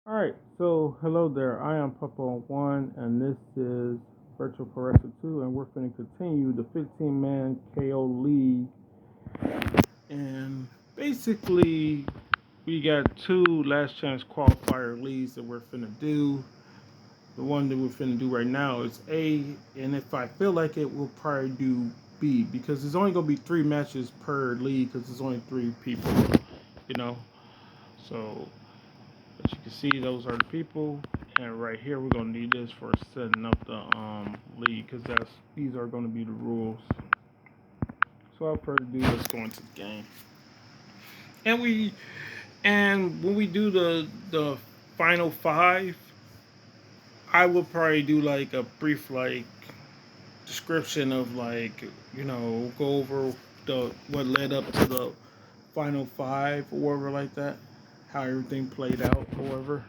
Alright, so hello there. I am Papa1 and this is Virtual Corrector 2 and we're going to continue the 15-man KO League. And basically, we got two last chance qualifier leagues that we're finna do. The one that we're finna do right now is A, and if I feel like it, we'll probably do B because there's only going to be 3 matches per league because there's only 3 people, you know. So as you can see, those are the people, and right here we're gonna need this for setting up the league, because that's these are gonna be the rules. So without further ado, let's go into the game. And when we do the final 5, I will probably do like a brief description of go over the what led up to the final 5 or whatever like that, how everything played out, however.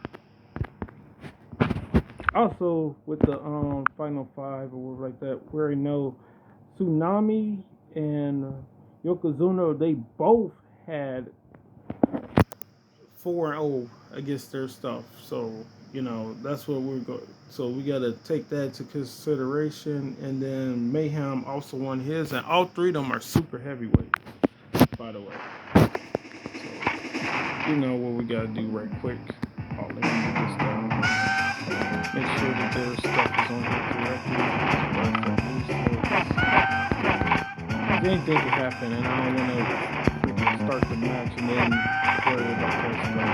Also, with the final 5 or whatever like that, we already know Tsunami and Yokozuna, they both had 4-0 against their stuff. So, that's what we're going. So we got to take that into consideration. And then Mayhem also won his, and all 3 of them are super heavyweight, by the way. So, you know what we got to do right quick. All in this down. Make sure that their stuff is on here correctly. Anything could happen, and I don't want to start the match and then worry about that stuff.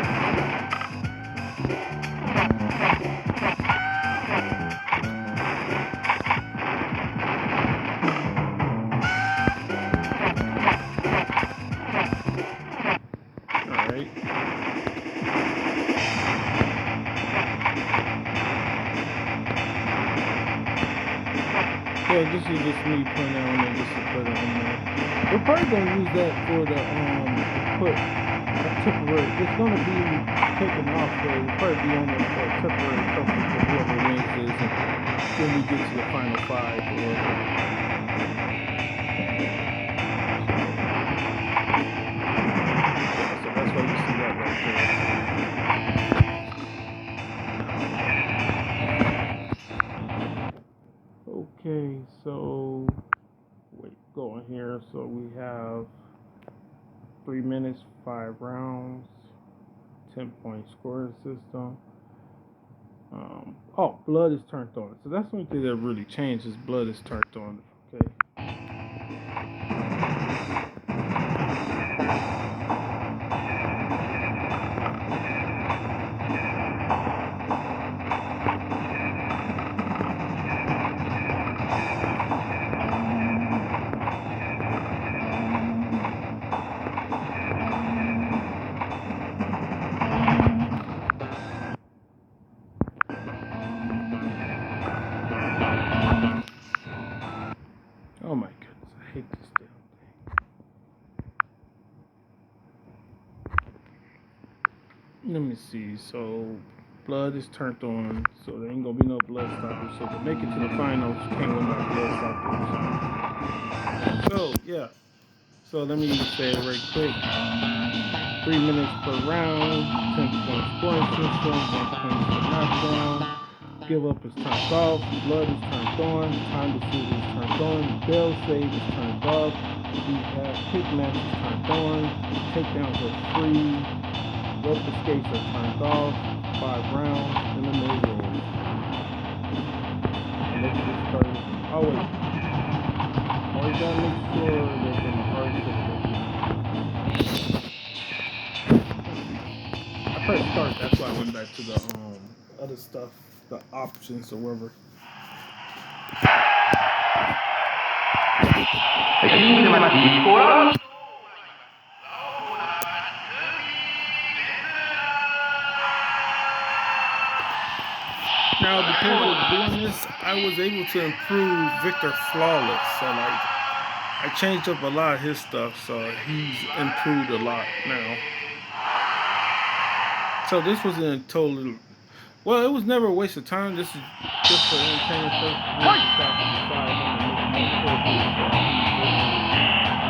All right. Yeah, this is just me putting on it just to put it on there. We're probably gonna use that for the put a temporary. It's gonna be taken off, so it'll probably be on there for a temporary couple for whoever wins this, and then we get to the final 5 or whatever. So that's why you see that right there. Okay, so going here. So we have 3 minutes, 5 rounds, 10-point scoring system. Blood is turned on. So that's the only thing that really changed is blood is turned on. Okay. Oh my goodness, I hate this damn thing. Let me see. So blood is turned on, so there ain't gonna be no blood stoppers. So to make it to the finals, you can't win by blood stoppers. So yeah. So let me say it right quick. 3 minutes per round, 10-point scoring system, 1 point per knockdown. Give up is turned off, blood is turned on, time decision is turned on, bell save is turned off, we have kick match is turned on, takedowns are free, rope escapes are turned off, 5 rounds, and then they roll. And let's get started. Oh wait, always gotta make sure there's a hard I pressed start, that's why I went back to the other stuff, the options or whatever. Now, because of doing this, I was able to improve Victor Flawless. So, I changed up a lot of his stuff, so he's improved a lot now. So this was a total. Well, it was never a waste of time. This is just for entertainment purposes.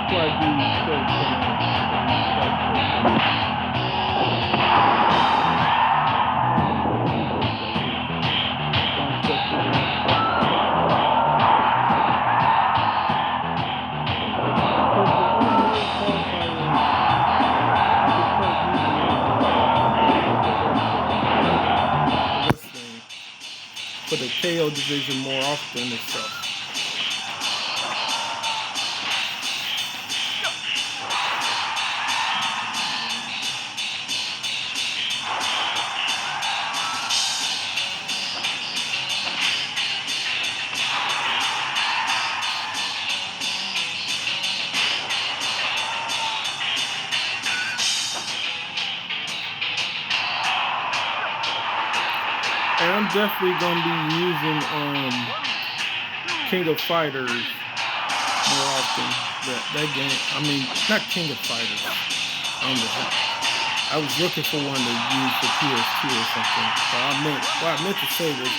Before I do so the KO division more often and stuff. And I'm definitely gonna be using King of Fighters more often. That game, I mean, not King of Fighters. I was looking for one to use for PS2 or something. But what I meant to say was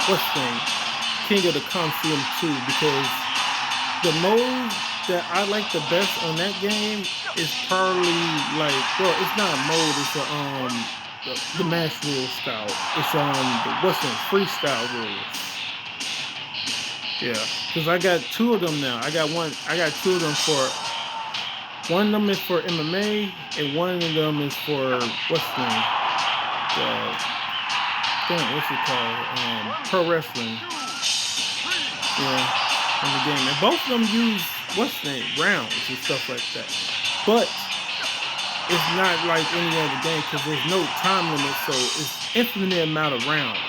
what's the name? King of the Coliseum 2, because the mode that I like the best on that game is probably like, well, it's not a mode, it's the match rule style. It's freestyle rules. Yeah, because I got two of them now. I got two of them for. One of them is for MMA, and one of them is for what's the name? What's it called? Pro wrestling. Yeah, in the game, and both of them use rounds and stuff like that. But it's not like any other game because there's no time limit, so it's infinite amount of rounds.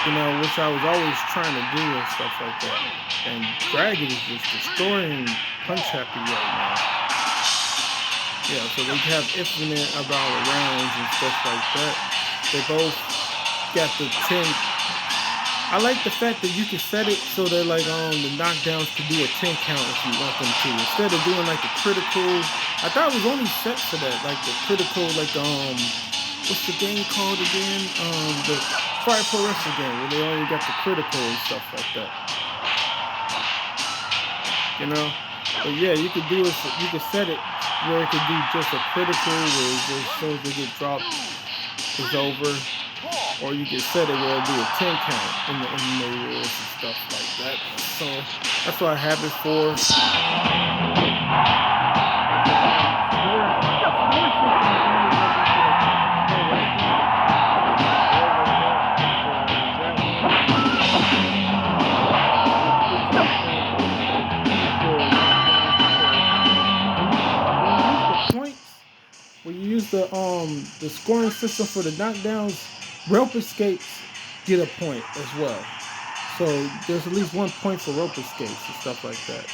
Which I was always trying to do and stuff like that. And Dragon is just destroying Punch Happy right now. Yeah, so they have infinite amount of rounds and stuff like that. They both got the 10. I like the fact that you can set it so that like the knockdowns can do a 10 count if you want them to. Instead of doing like the critical, I thought it was only set for that, like the critical, like what's the game called again? The Fire Pro Wrestling game where they only got the critical and stuff like that. But yeah, you could do it. You could set it where it could do just a critical, where it just shows they get dropped, it's over. Or you can set it where it'll do a 10 count in the MMA rules and stuff like that. So that's what I have it for. When you use the scoring system for the knockdowns, rope escapes get a point as well. So there's at least 1 point for rope escapes and stuff like that.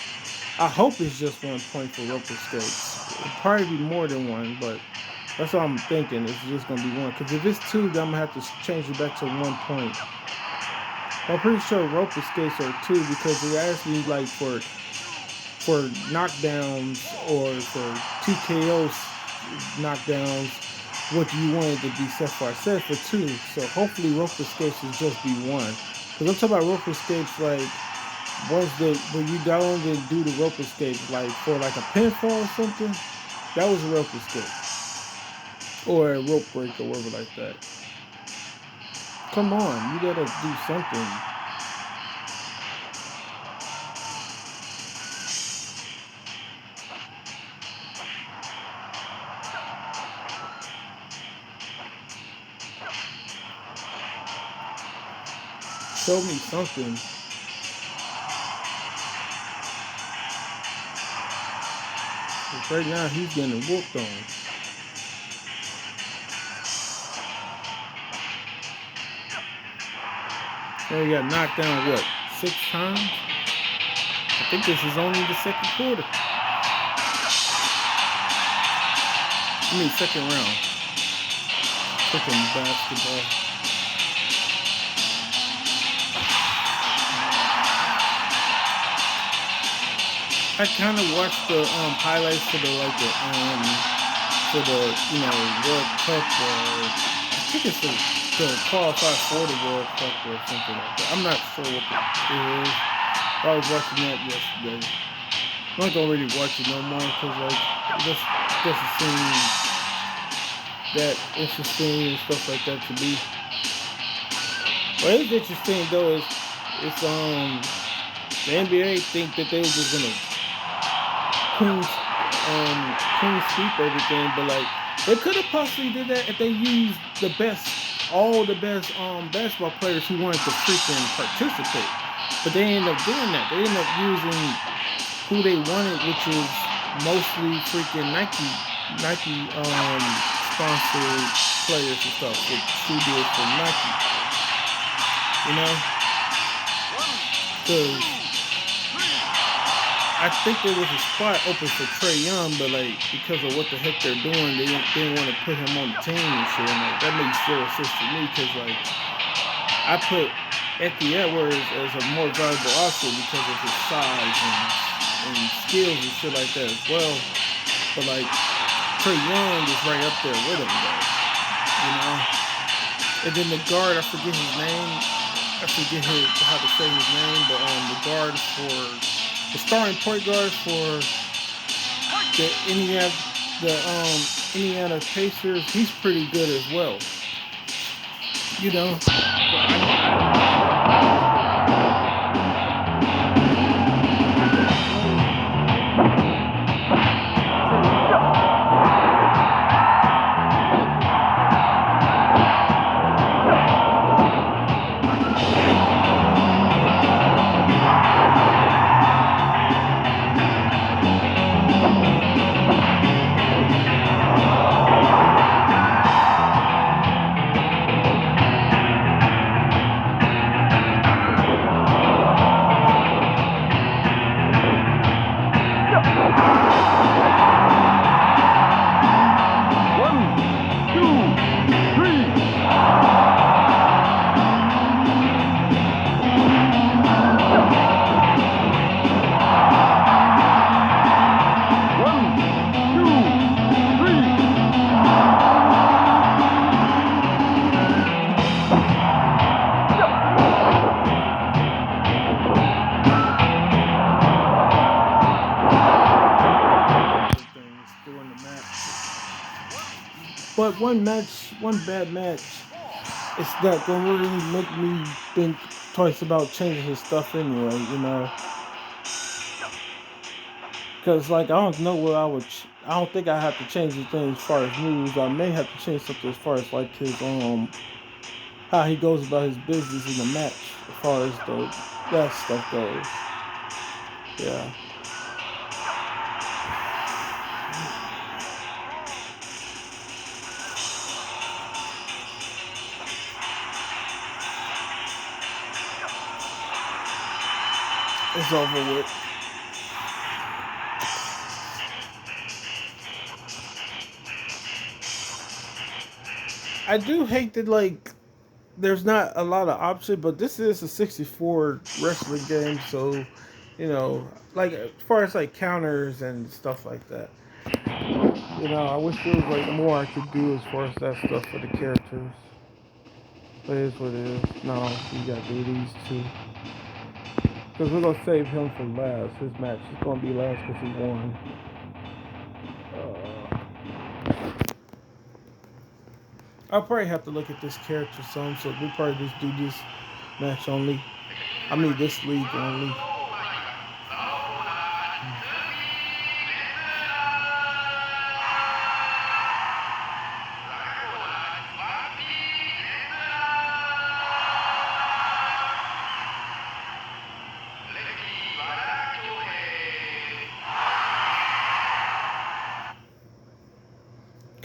I hope it's just 1 point for rope escapes. It'll probably be more than one, but that's what I'm thinking. It's just going to be one. Because if it's two, then I'm going to have to change it back to 1 point. I'm pretty sure rope escapes are 2 because they asked me like for knockdowns or for TKO knockdowns, what do you want it to be set for? I said for 2, so hopefully rope escapes will just be 1. Because I'm talking about rope escapes like when you go in and do the rope escape, like for like a pinfall or something, that was a rope escape. Or a rope break or whatever like that. Come on, you gotta do something. Show me something. Because right now he's getting whooped on. Now he got knocked down, what, 6 times? I think this is only the second quarter. Second round. Freaking basketball. I kind of watched the highlights for the World Cup, or I think it's the Qualifiers for the World Cup or something like that. I'm not sure what it is. I was watching that yesterday. I'm not gonna really watch it no more because like it just doesn't seem that interesting and stuff like that to me. What is interesting though is the NBA think that they were just gonna clean sweep everything, but like they could have possibly did that if they used the best all the best basketball players who wanted to freaking participate. But they ended up doing that. They ended up using who they wanted, which is mostly freaking Nike sponsored players and stuff with shoe deals from Nike. You know, because I think there was a spot open for Trey Young, but like because of what the heck they're doing, they didn't want to put him on the team and shit. And like that makes zero sense to me because like I put Anthony Edwards as a more valuable option because of his size and skills and shit like that as well. But like Trey Young is right up there with him though, you know. And then the guard, I forget his name. I forget how to say his name, but the guard for the starting point guard for the Indiana Pacers, he's pretty good as well. You know, so but one bad match, it's not gonna really make me think twice about changing his stuff anyway, you know. Because like I don't know what I would. I don't think I have to change anything as far as moves. I may have to change something as far as like his how he goes about his business in the match, as far as that stuff goes. Yeah. It's over with. I do hate that like there's not a lot of options, but this is a 64 wrestling game, so you know, like as far as like counters and stuff like that. You know, I wish there was like more I could do as far as that stuff for the characters. But it is what it is. No, you gotta do these two. Because we're gonna save him for last. His match is gonna be last because he won. Uh, I'll probably have to look at this character some, so we'll probably just do this match only. I mean, this league only.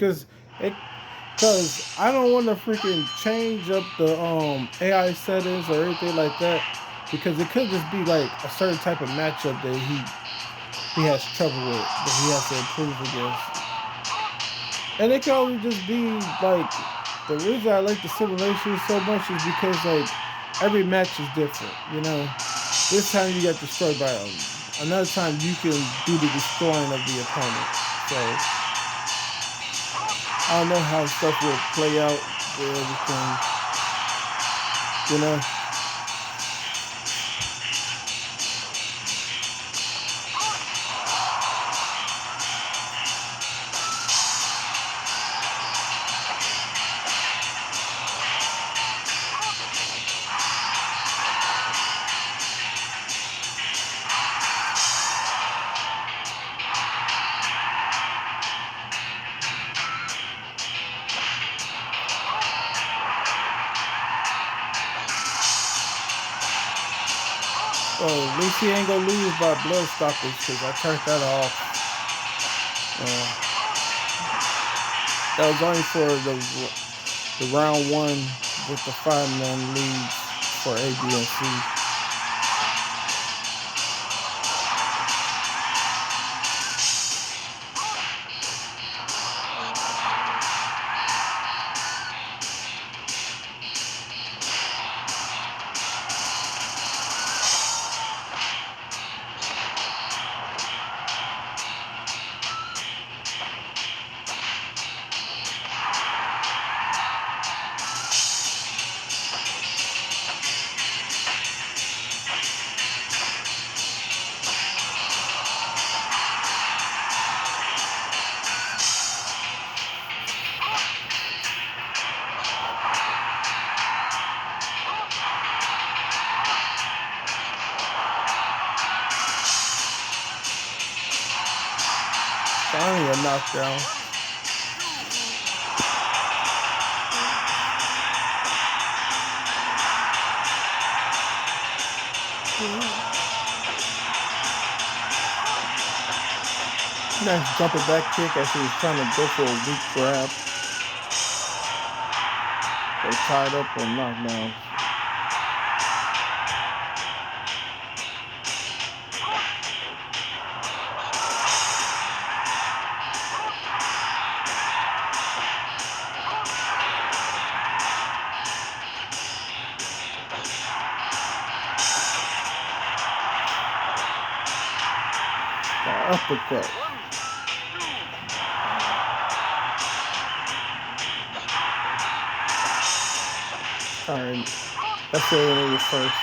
Cause it, cause I don't want to freaking change up the AI settings or anything like that. Because it could just be like a certain type of matchup that he has trouble with that he has to improve against. And it can only just be like the reason I like the simulation so much is because like every match is different. You know, this time you got destroyed by him. Another time you can do the destroying of the opponent. So I don't know how stuff will play out with everything. You know. Oh, at least he ain't gonna lose by blood stoppage because I turned that off. That was only for the round one with the 5-man leads for A, B, and C. Finally a knockdown. Nice jumping back kick as he was trying to go for a weak grab. They tied up on knockdowns. Uppercut. Alright, that's where it was first.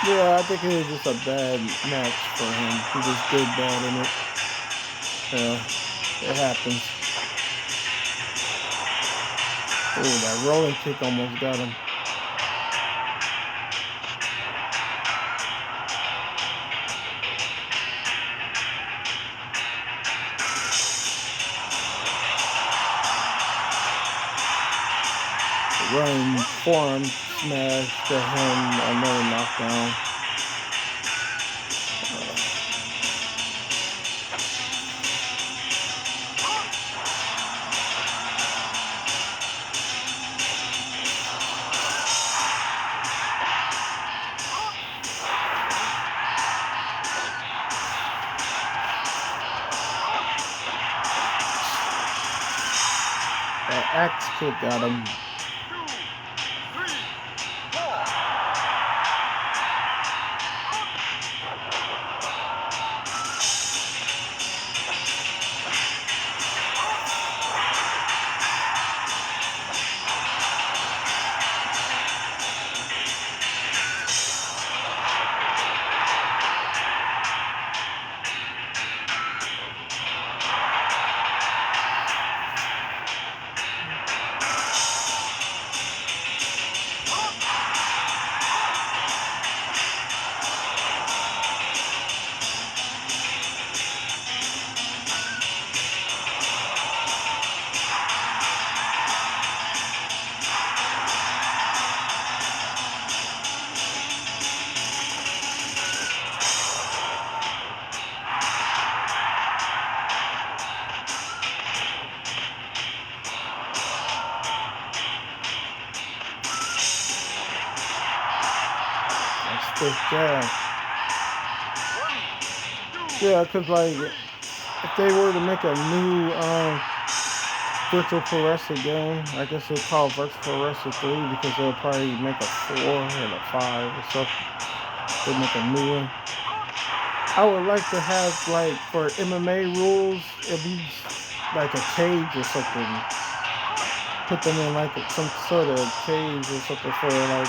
Yeah, I think it was just a bad match for him. He just did bad in it. Yeah, it happens. Oh, that rolling kick almost got him. Running forearm smash to him, another knockdown. That axe kick got him. Stiff jab. Yeah, because like if they were to make a new Virtual Pro Wrestling game, I guess they'll call it Virtual Pro Wrestling 3 because they'll probably make a 4 and a 5 or something. They make a new one. I would like to have like for MMA rules, it'd be like a cage or something. Put them in like some sort of cage or something for like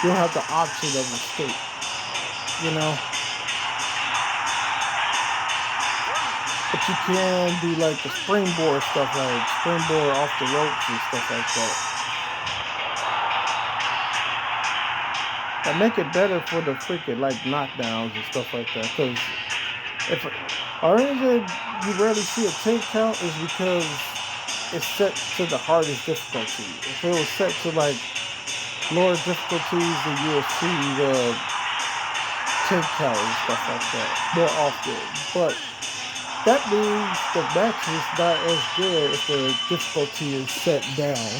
you don't have the option of escape. You know, but you can do like the springboard stuff, like springboard off the ropes and stuff like that. And make it better for the freaking like knockdowns and stuff like that. Because if the reason you rarely see a 10 count is because it's set to the hardest difficulty. If it was set to like lower difficulties, then you'll see the 10 count and stuff like that more often. But that means the match is not as good if the difficulty is set down.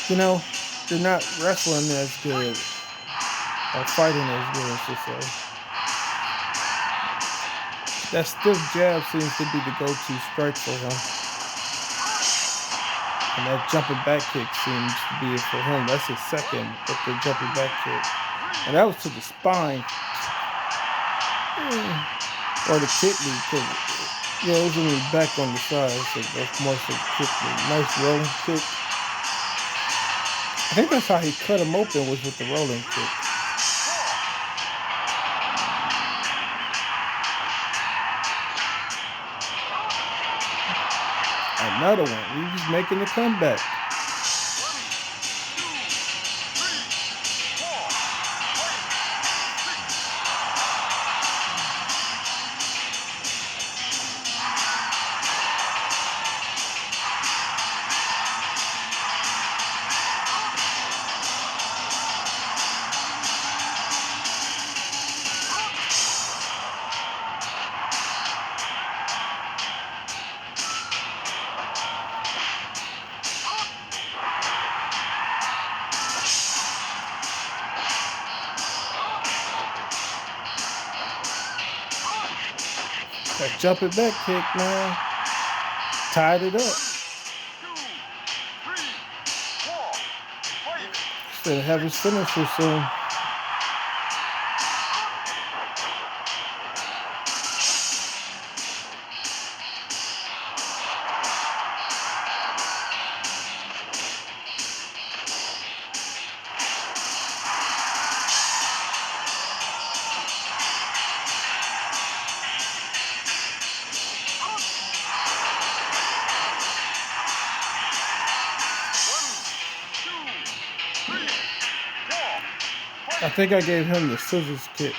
You know, they're not wrestling as good or fighting as good, I should say. That stiff jab seems to be the go-to strike for him, and that jumping back kick seems to be it for him. That's his second with the jumping back kick, and that was to the spine or the kidney. Cause, yeah, it was in his back on the side, so that's more so the kidney. Nice rolling kick. I think that's how he cut him open was with the rolling kick. Another one. He's making the comeback. That jumping back kick, man, tied it up. Still have his finisher soon. I think I gave him the scissors kick.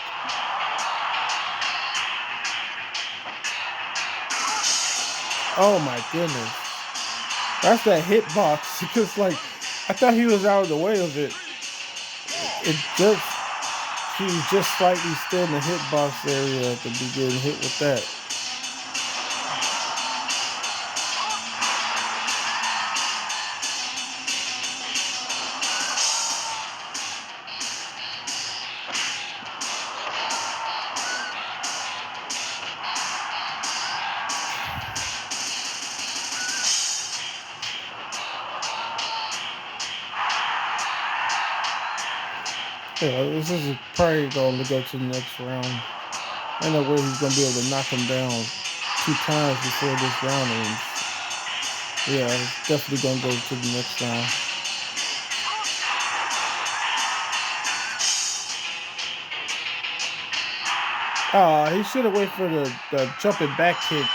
Oh my goodness. That's that hitbox. Because, like, I thought he was out of the way of it. He was just slightly still in the hitbox area at the beginning, hit with that. Yeah, this is probably going to go to the next round. I know where he's going to be able to knock him down 2 times before this round ends. Yeah, it's definitely going to go to the next round. He should have waited for the jumping back kick.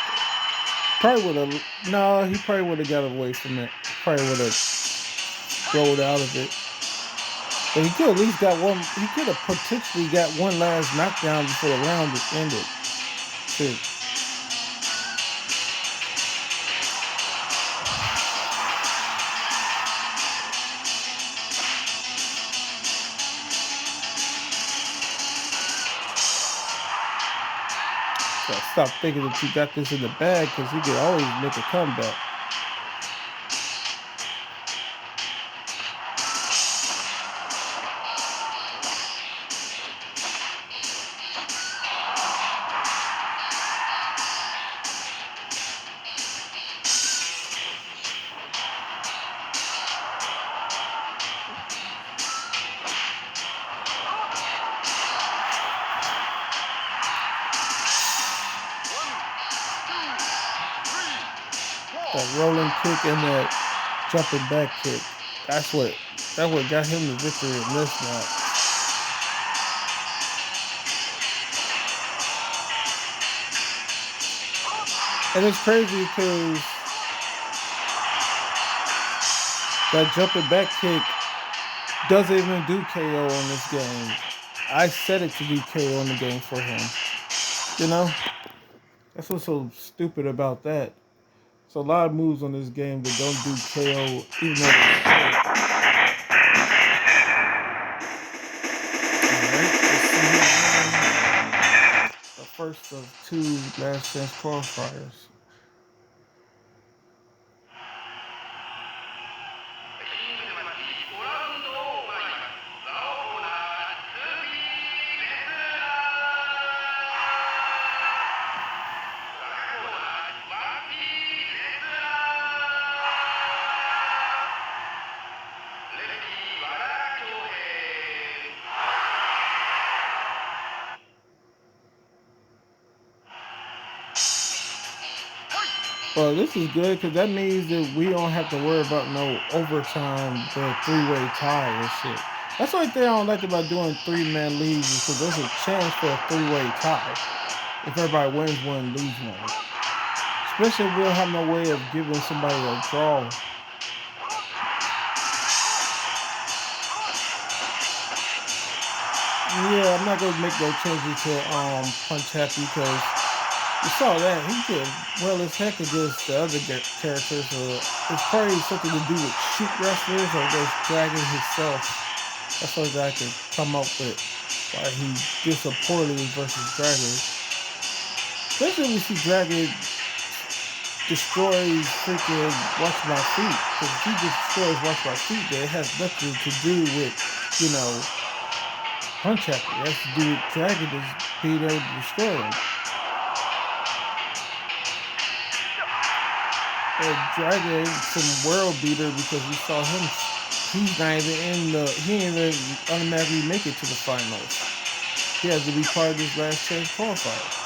Probably would have. No, he probably would have got away from it. Probably would have rolled out of it. But he could at least got one. He could have potentially got one last knockdown before the round was ended. Too. So stop thinking that you got this in the bag because he could always make a comeback. That rolling kick and that jumping back kick. That's what got him the victory in this match. And it's crazy because that jumping back kick doesn't even do KO on this game. I set it to do KO on the game for him. You know? That's what's so stupid about that. So a lot of moves on this game that don't do KO, even though they should. Alright, let's see who won the first of two last chance qualifiers. Well, this is good because that means that we don't have to worry about no overtime, the three-way tie and shit. That's the only thing I don't like about doing three-man leagues is because there's a chance for a three-way tie if everybody wins one, lose one. Especially if we don't have no way of giving somebody a draw. Yeah, I'm not gonna make no changes to Punch Happy because you saw that he could well as heck against the other characters. It's probably something to do with shoot wrestlers or just Dragon himself. That's what I could come up with why he did so poorly versus Dragon. Especially when we see Dragon destroys freaking Watch My Feet. Because if he destroys Watch My Feet, then it has nothing to do with, you know, Punch Happy. It has to do with Dragon just being able to destroy him. And Dragon some world beater because we saw him. He's not even in the. He didn't even automatically make it to the finals. He has to be part of this last chance qualifier.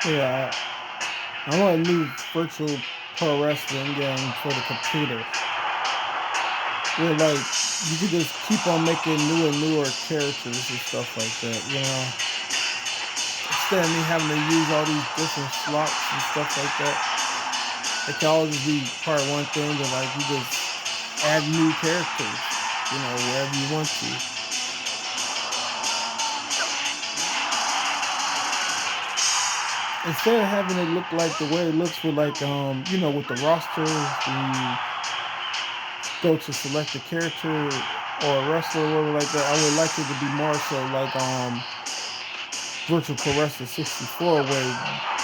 Yeah, I want a new virtual pro wrestling game for the computer. Where like you could just keep on making new and newer characters and stuff like that, you know. Instead of me having to use all these different slots and stuff like that. It can all just be part of one thing that like you just add new characters, you know, wherever you want to. Instead of having it look like the way it looks with like you know, with the roster, you go to select a character or a wrestler or whatever like that. I would like it to be more so like Virtual Pro Wrestling 64 where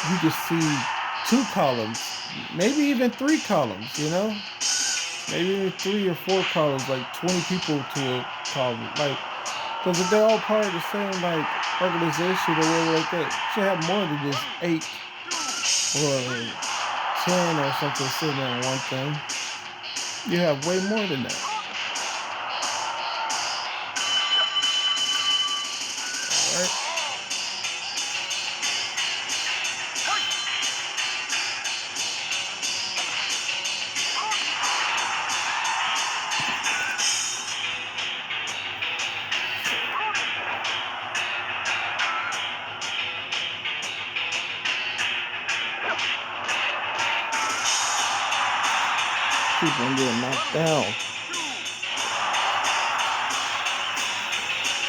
you just see two columns, maybe even three columns, you know? Maybe even 3 or 4 columns, like 20 people to a column. Like, because if they're all part of the same like organization or whatever like that, you should have more than just 8 or 10 or something sitting on one thing. You have way more than that. Alright. People are getting knocked down.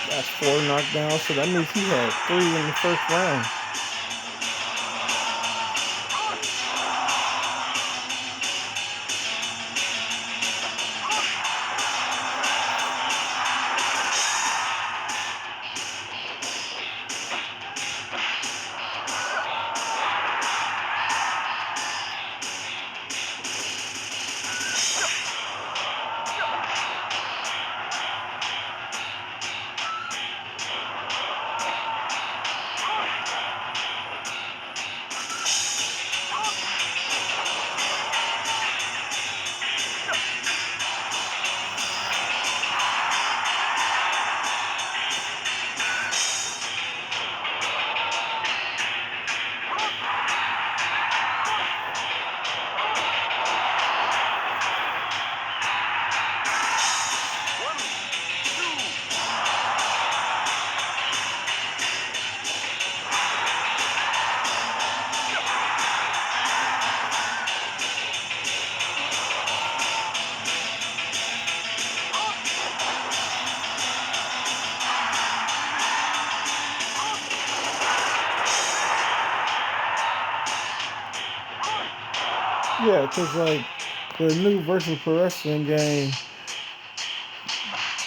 That's 4 knockdowns, so that means he had 3 in the first round. Yeah, because like the new virtual pro wrestling game,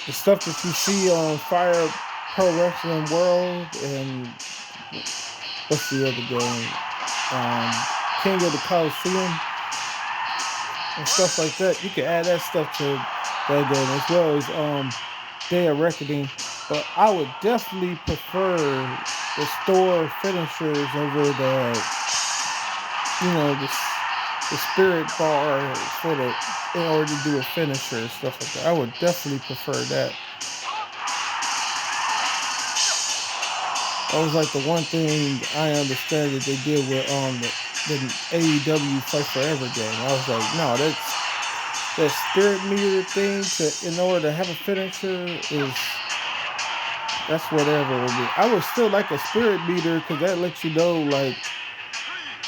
the stuff that you see on Fire Pro Wrestling World and what's the other game? King of the Coliseum and stuff like that. You can add that stuff to that game as well as Day of Reckoning. But I would definitely prefer the store finishers over the spirit bar for the in order to do a finisher and stuff like that. I would definitely prefer that. That was like the one thing I understand that they did with the AEW Fight Forever game. I was like, no, that spirit meter thing in order to have a finisher that's whatever it would be. I would still like a spirit meter because that lets you know like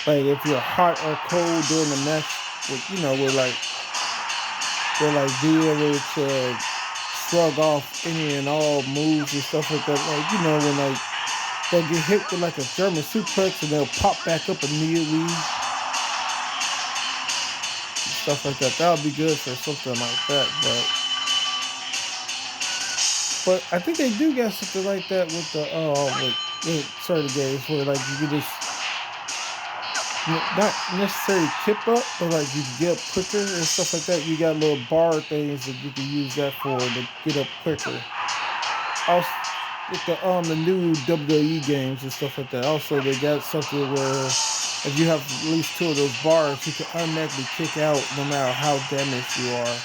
if you're hot or cold during the match will like be able to shrug off any and all moves and stuff like that. Like when like they'll get hit with like a German suplex and they'll pop back up immediately. Stuff like that. That would be good for something like that. But I think they do got something like that with the with certain games where like you can just not necessarily tip up, but like you can get up quicker and stuff like that. You got little bar things that you can use that for to get up quicker. Also, with the new WWE games and stuff like that. Also, they got something where if you have at least 2 of those bars, you can automatically kick out no matter how damaged you are.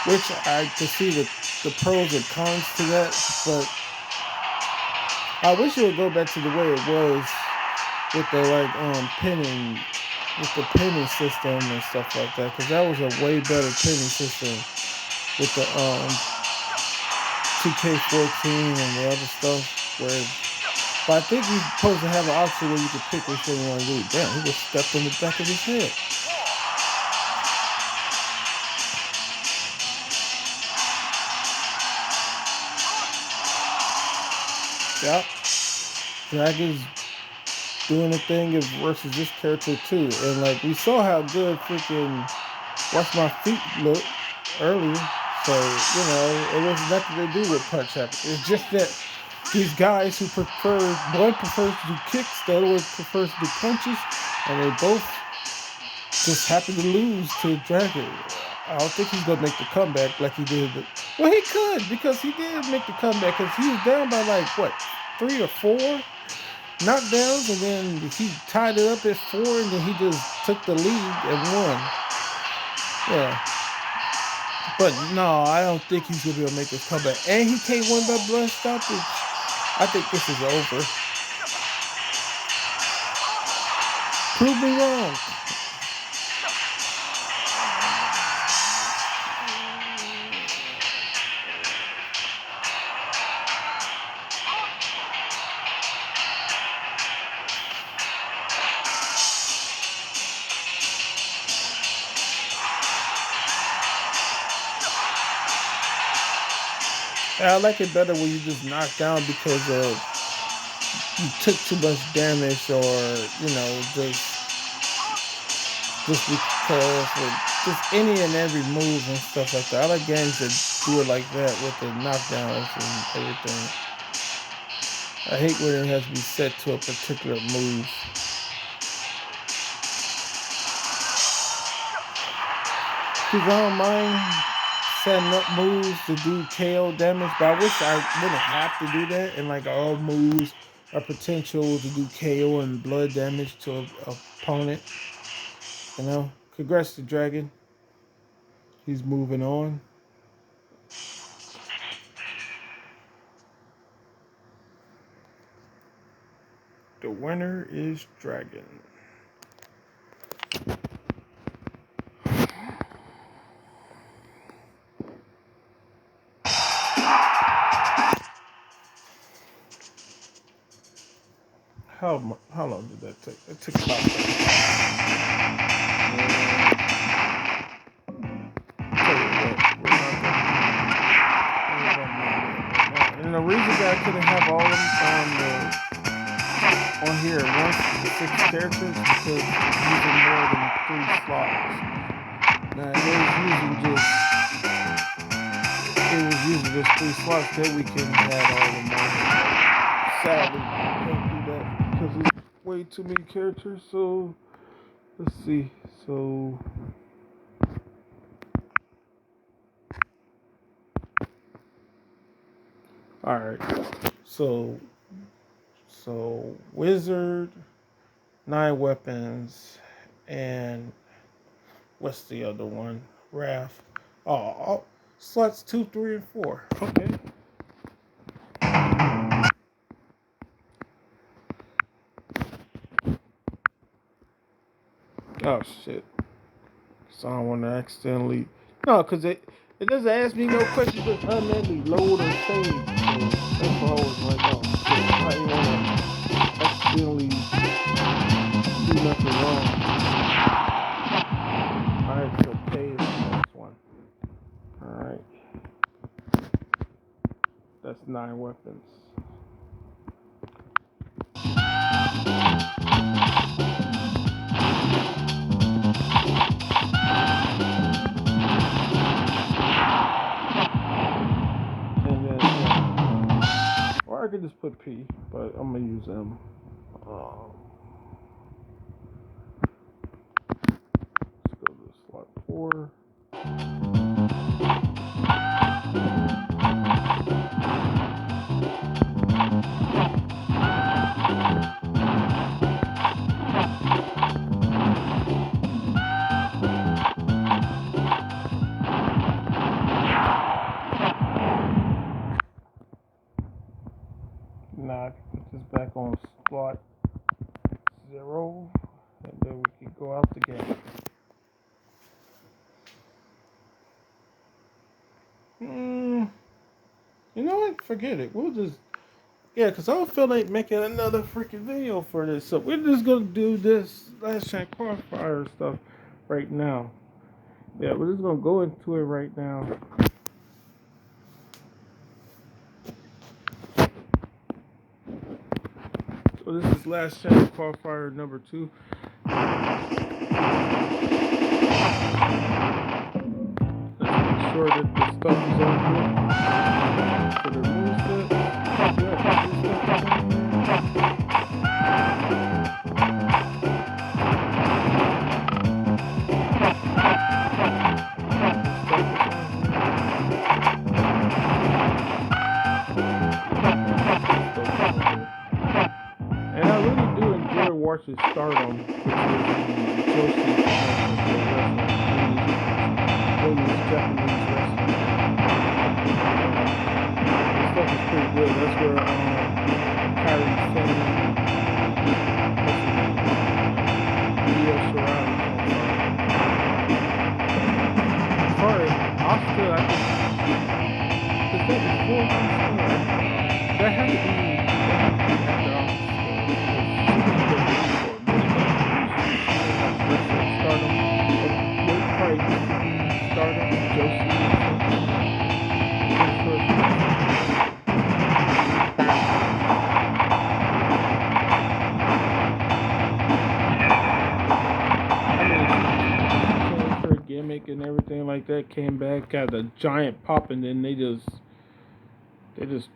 Which I can see the pros and cons to that, but I wish it would go back to the way it was with the pinning, with the pinning system and stuff like that, because that was a way better pinning system with the 2K14 and the other stuff. But I think you're supposed to have an option where you can pick which one you want to do. Damn, he just stepped on the back of his head. Yep. Dragon's doing a thing versus this character too. And like we saw how good freaking Watch My Feet look earlier. So, it was nothing to do with punch up. It's just that these guys who one prefers to do kicks, the other one prefers to do punches, and they both just happen to lose to Dragon. I don't think he's gonna make the comeback like he did. Well, he could because he did make the comeback because he was down by like what 3 or 4 knockdowns, and then he tied it up at 4, and then he just took the lead and won. Yeah. But no, I don't think he's gonna be able to make his comeback. And he can't win by blood stoppage. I think this is over. Prove me wrong. I like it better when you just knock down because you took too much damage, or just because just any and every move and stuff like that. I like games that do it like that with the knockdowns and everything. I hate when it has to be set to a particular move. Because I don't mind setting up moves to do KO damage, but I wish I wouldn't have to do that, and like all moves are potential to do KO and blood damage to an opponent. Congrats to Dragon. He's moving on. The winner is Dragon. How long did that take? It took about and the reason that I couldn't have all of them on on here at once 6 characters because it's using more than 3 slots. Now it was using just 3 slots. Then we can add all the more. Sadly, can't do that because it's way too many characters. So let's see. So all right. So wizard, 9 weapons, and what's the other one? Wrath. Oh, slots 2, 3, and 4. Okay. Oh shit. So I don't want to accidentally. No, because it doesn't ask me no questions. Just automatically load or save. So that's why I was like, oh shit. I didn't want to accidentally do nothing wrong. Alright, so K is the next one. Alright. That's 9 weapons. And then, or I could just put P, but I'm gonna use M. Let's go to slot 4. Now I can put this back on slot 0, and then we can go out the game. You know what? Forget it. We'll just because I don't feel like making another freaking video for this. So we're just gonna do this last chance qualifier stuff right now. Yeah, we're just gonna go into it right now. So this is last chance qualifier number 2. Let's make sure that the stuff is on here. For the moveset. And I really do enjoy watching Stardom, which is Joshi women's Japanese wrestling. This stuff is pretty good. That's where Kyrie Sane, Rio Shirai comes from. As far as Oscar, I think, is that before Oscar? That had to be after Oscar. Stardom. Probably Stardom, Joshi, her gimmick and everything like that, came back, got a giant pop, and then they just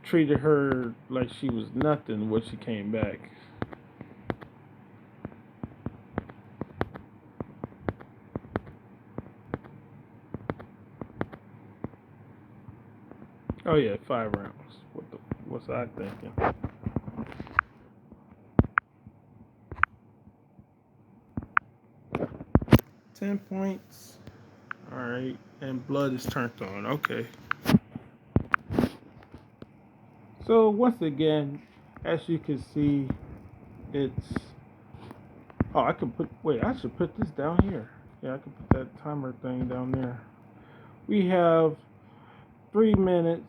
treated her like she was nothing when she came back. Oh yeah, 5 rounds. What's I thinking? £10. Alright, and blood is turned on. Okay. So once again, as you can see, it's I should put this down here. Yeah, I can put that timer thing down there. We have 3 minutes.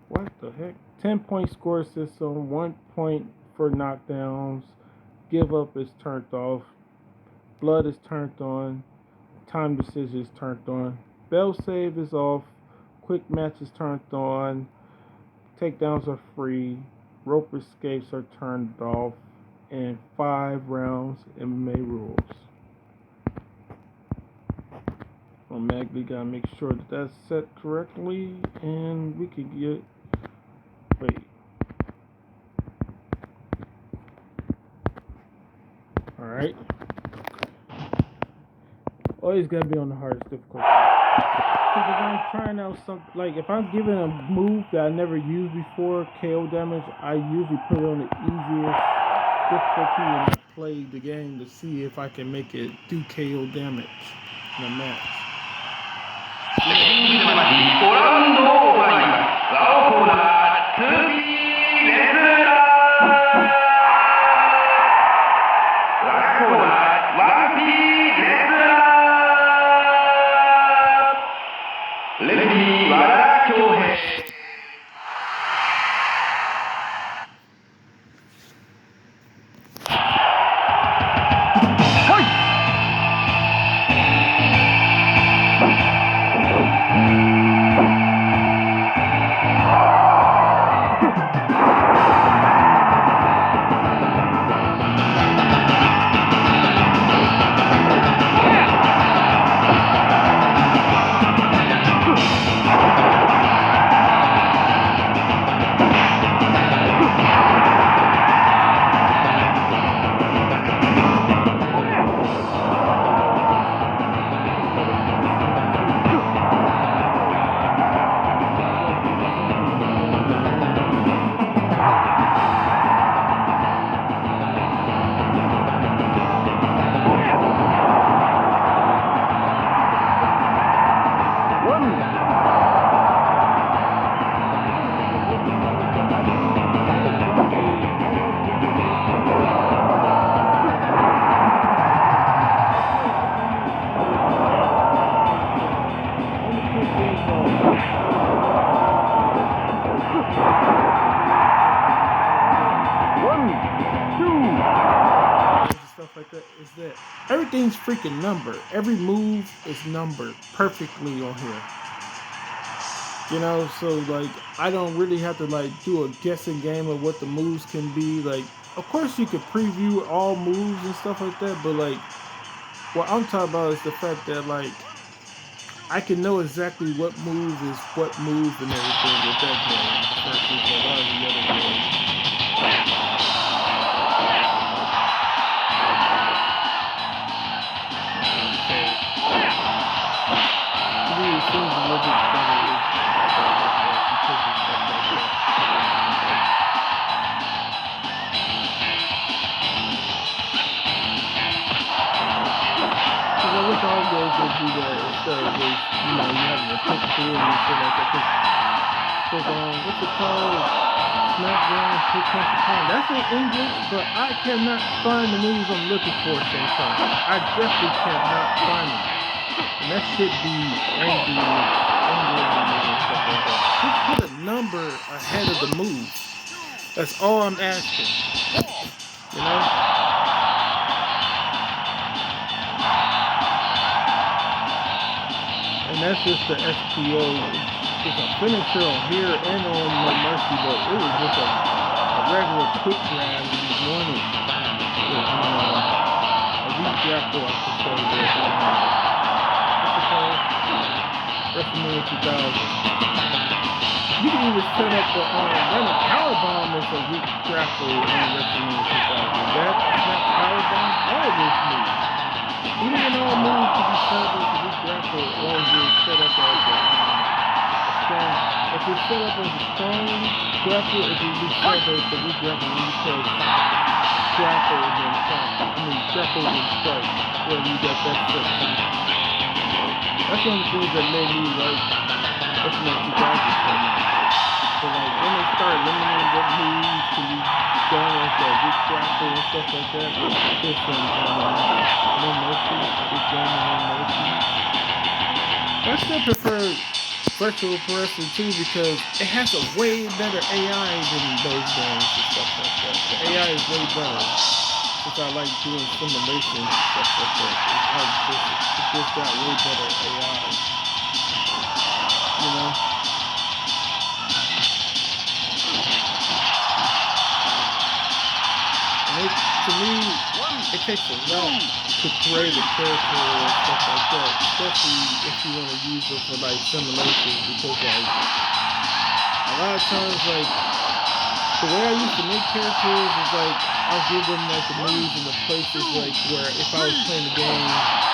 What the heck? 10-point score system, 1 point for knockdowns. Give up is turned off. Blood is turned on. Time decision is turned on. Bell save is off. Quick match is turned on. Takedowns are free. rope escapes are turned off, and 5 rounds MMA rules. Automatically gotta make sure that that's set correctly, and we could get. Wait. All right. Always gotta be on the hardest difficulty. Because if I'm trying out something, like if I'm giving a move that I never used before, KO damage, I usually put it on the easiest difficulty and I play the game to see if I can make it do KO damage in a match. Is that everything's freaking numbered. Every move is numbered perfectly on here. You know, so like I don't really have to like do a guessing game of what the moves can be. Like, of course you could preview all moves and stuff like that, but like what I'm talking about is the fact that like I can know exactly what move is what move and everything with that game versus a lot of the other games. What's it called? Smackdown, Hit Punch Pound. That's in English, but I cannot find the moves I'm looking for sometimes. I definitely cannot find them. And that should be angry and stuff like that. Just put a number ahead of the move. That's all I'm asking. You know? And that's just the SPO. It's a finisher on here and on No Mercy, but it was just a regular quick grab this morning. It was a weak grapple, I should say. What's it called? WrestleMania 2000. You can even set up the running powerbomb as a weak grapple on WrestleMania 2000. That snap powerbomb, all of this moves. Even in all moves to be set up as a weak grapple, all is set up as a if it's set up as a strong grapple, it will be set up as the weak grapple when you say grapple and then grapple and strike. Well, you got that set too. That's one of the things that made me like WrestleMania 2000 so much. So like when they start limiting what moves can be done as a weak grapple and stuff like that, it's from No Mercy, it's done in No Mercy. I still prefer Virtual Pro Wrestling 2 because it has a way better AI than those games and stuff like that. The AI is way better. Because I like doing simulations and stuff like that. It just got way better AI. You know? to me, it takes a lot to create a character and stuff like that, especially if you want to use it for like simulations, because like a lot of times like the way I used to make characters is like I'll give them like the moves and the places like where if I was playing the game,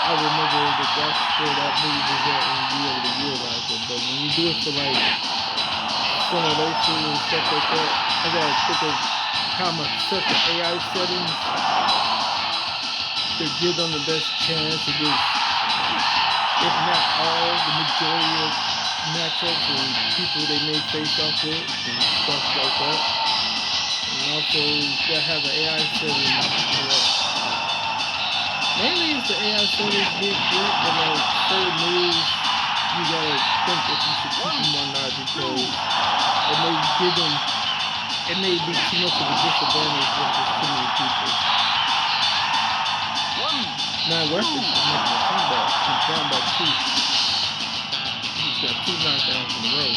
I remember that that's where that move is at and be able to utilize it. But when you do it for like simulation and stuff like that, I gotta think of how I'm gonna set the AI settings to give them the best chance to get, if not all, the majority of matchups and people they may face off with and stuff like that. And also, they have the AI settings. Mainly it's the AI settings being correct, but like certain moves, you gotta think if you should keep them or not, because it may be too much of a disadvantage with just too many people. Now, Western is making a comeback. He's down by 2. He's got 2 knockdowns in a row.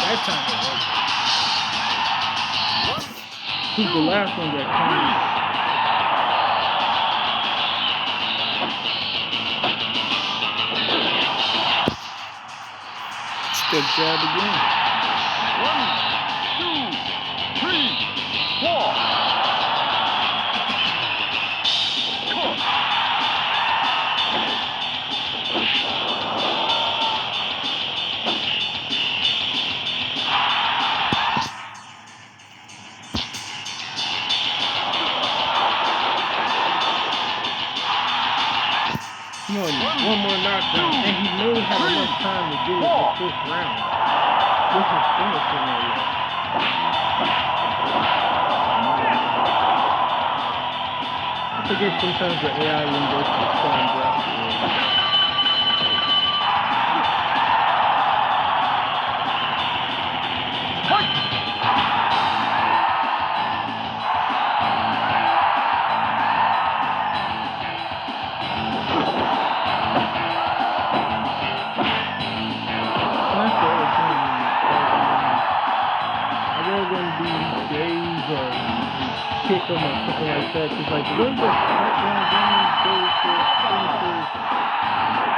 That time it worked. Who's the last one that came? Step jab again. 1, 2, 3, 4. One more knockdown, and he may have enough time to get it in the 5th round. This is finishing area. I forget sometimes the AI windows is trying to kick them or something like that. It's like really the SmackDown games, those finishes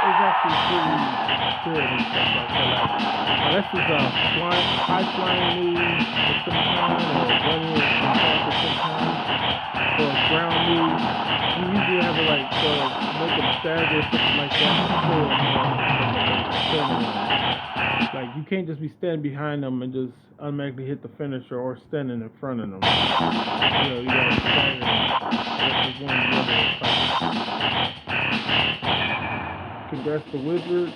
is actually pretty good and stuff like that. Unless it's a high flying move of some kind or running attack of some kind or a ground move, you usually have to like make them stagger or something like that before like you can't just be standing behind them and just automatically hit the finisher or standing in front of them. You gotta stagger them. Congrats to Wizard.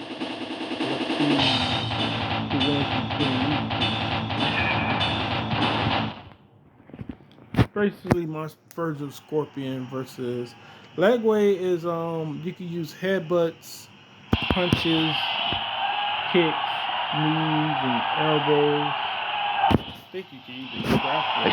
Let's see who wins this game. Basically, my version of Scorpion versus Legway is you can use headbutts, punches, kicks, knees, and elbows. I think you can even grab it.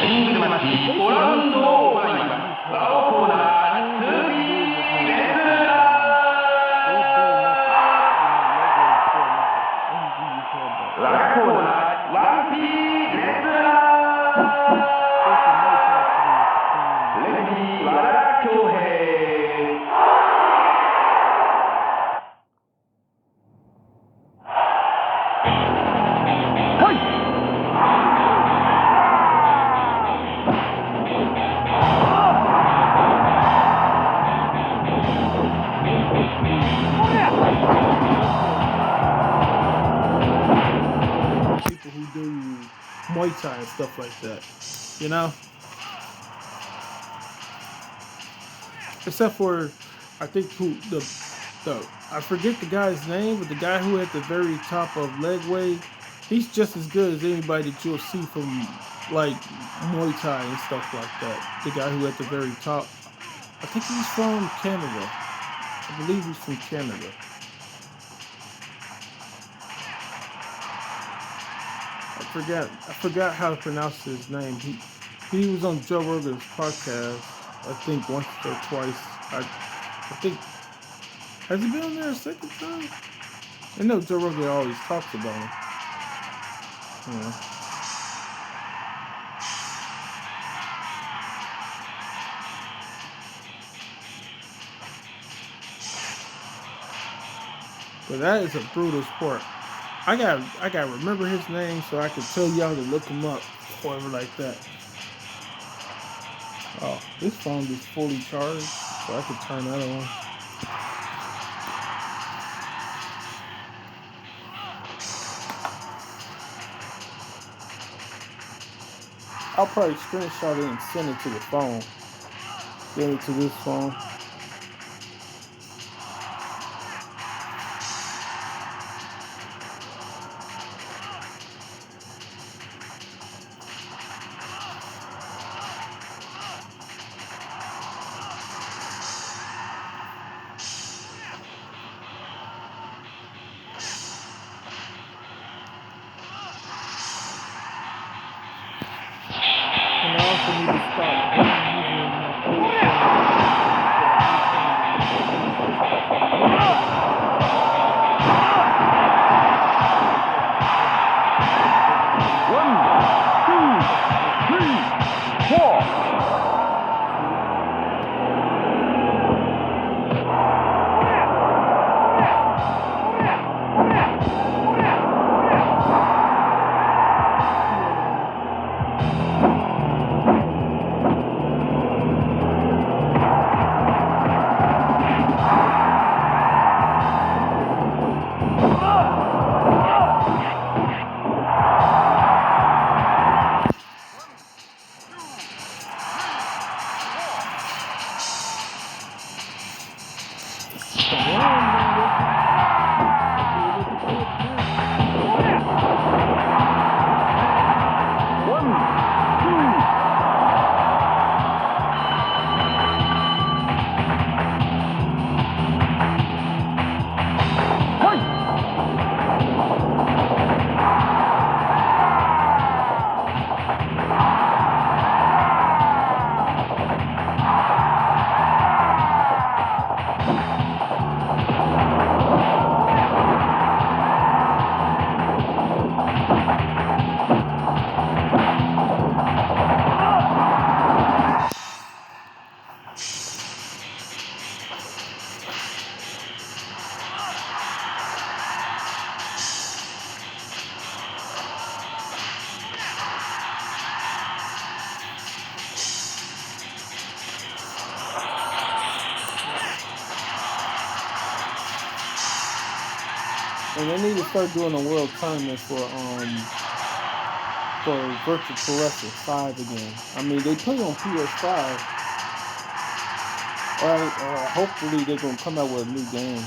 Muay Thai and stuff like that, you know. Except for, I think I forget the guy's name, but the guy who at the very top of Legway, he's just as good as anybody that you'll see from like Muay Thai and stuff like that. The guy who at the very top, I think he's from Canada. I believe he's from Canada. I forgot how to pronounce his name. He was on Joe Rogan's podcast, I think once or twice. I think has he been on there a second time? I know Joe Rogan always talks about him. Yeah. But that is a brutal sport. I gotta remember his name so I can tell y'all to look him up, whatever like that. Oh, this phone is fully charged, so I could turn that on. I'll probably screenshot it and send it to the phone. Send it to this phone. And I also need to stop using my old And they need to start doing a world tournament for Virtual Progressive 5 again. I mean, they play on PS5. Hopefully they're gonna come out with a new game.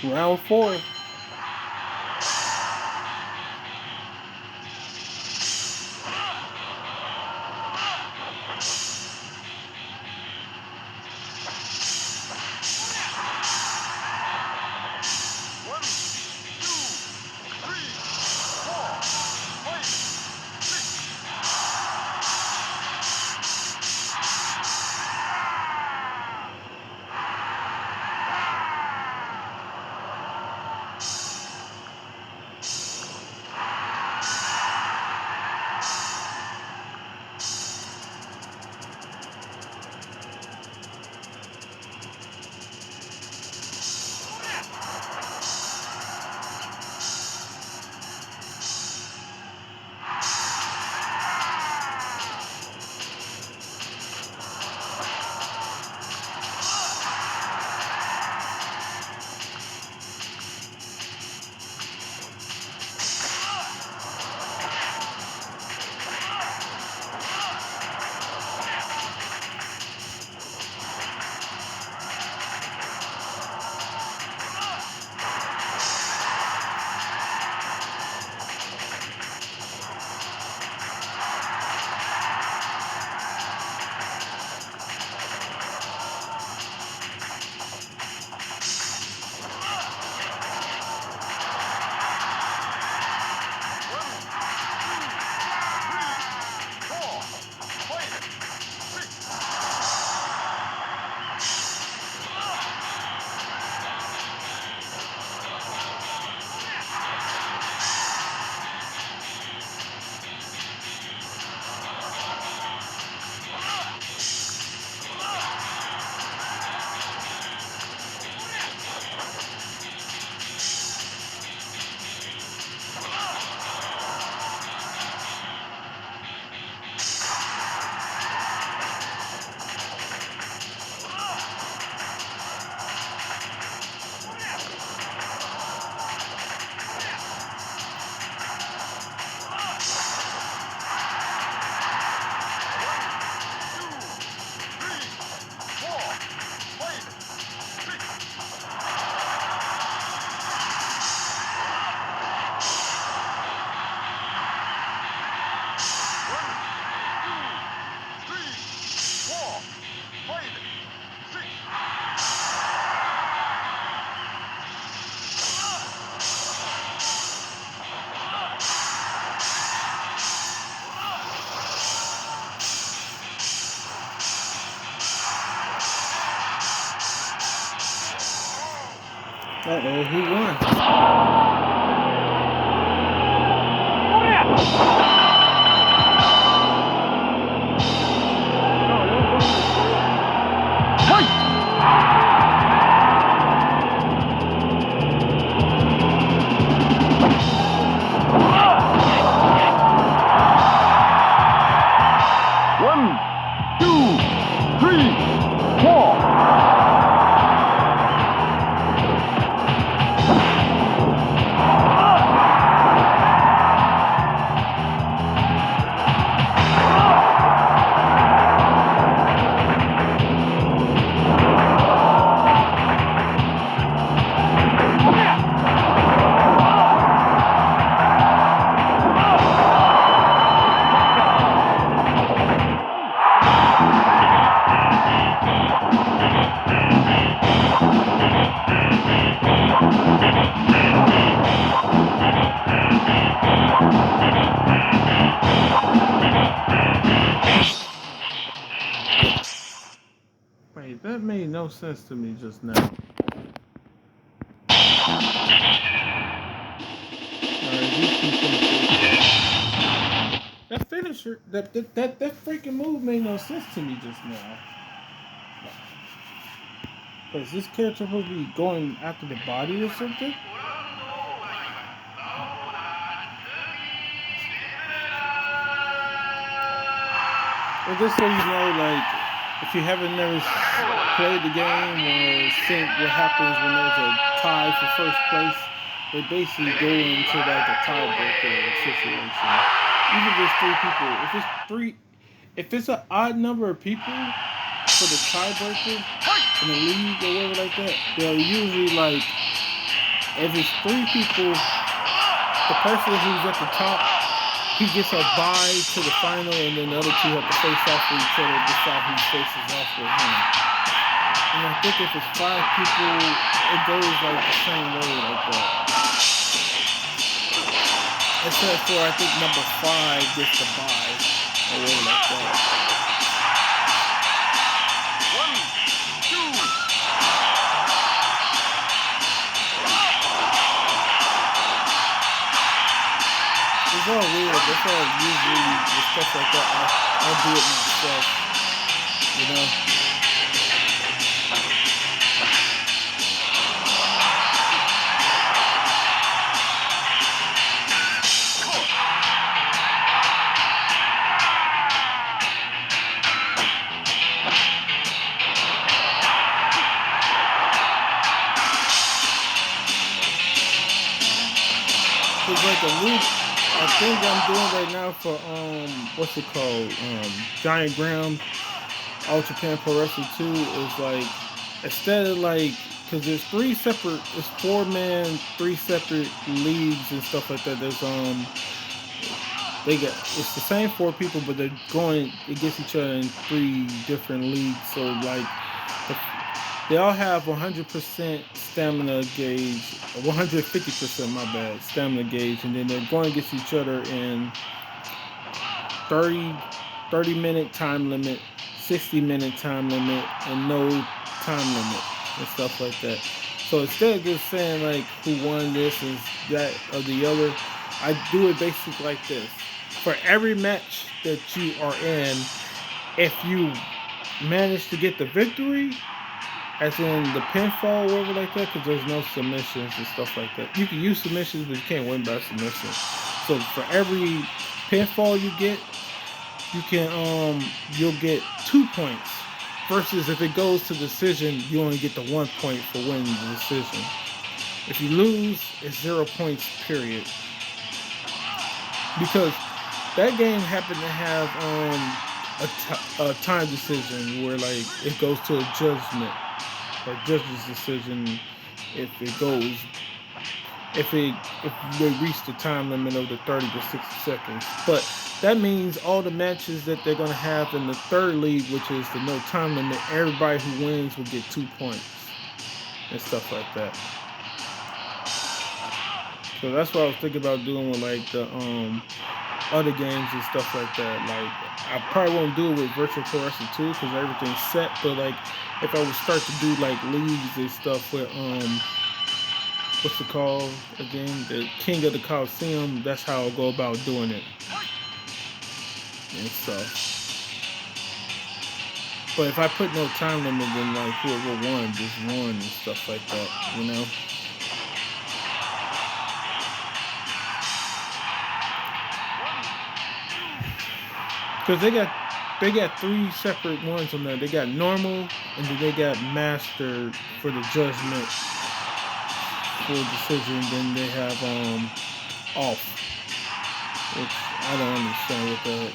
Round 4. Uh-oh, who won? Wait, that made no sense to me just now. Alright, these two finishers. That finisher, that freaking move made no sense to me just now. But is this character supposed to be going after the body or something? Well, just so you know, like, if you haven't never played the game or seen what happens when there's a tie for first place, they basically go into like a tiebreaker situation. Even if there's if it's an odd number of people for the tiebreaker in the league or whatever like that, they'll usually like If it's three people, the person who's at the top, he gets a bye to the final, and then the other two have to face off with each other to decide who faces off with him. And I think if it's five people, it goes like the same way like that. Except for I think number five gets the bye or whatever like that. It's all weird. That's all usually with stuff like that. I do it myself, you know. It's like a loop. I think I'm doing right now for what's it called? Giant Graham All Japan Pro Wrestling 2 is like instead of like because there's it's 4 man, 3 separate leagues and stuff like that. There's it's the same 4 people, but they're going against each other in 3 different leagues. So like the, they all have 100% stamina gauge, 150% my bad stamina gauge, and then they're going against each other in 30 30-minute time limit, 60-minute time limit, and no time limit and stuff like that. So instead of just saying like who won this and that or the other, I do it basically like this. For every match that you are in, if you manage to get the victory, as in the pinfall or whatever like that, because there's no submissions and stuff like that. You can use submissions, but you can't win by submission. So for every pinfall you get, you'll get 2 points. Versus if it goes to decision, you only get the 1 point for winning the decision. If you lose, it's 0 points, period. Because that game happened to have a time decision where like it goes to a judgment or judge's decision if they reach the time limit of the 30 to 60 seconds. But that means all the matches that they're going to have in the third league, which is the no time limit, everybody who wins will get 2 points and stuff like that. So that's what I was thinking about doing with like the other games and stuff like that. Like I probably won't do it with Virtual Pro Wrestling 2 because everything's set. But like if I would start to do like leagues and stuff with what's it called again? The King of the Coliseum. That's how I'll go about doing it and stuff. But if I put no time limit, then like whoever won just won and stuff like that, you know. Because they got 3 separate ones on there. They got normal, and then they got master for the judgment for decision. Then they have off, which I don't understand what that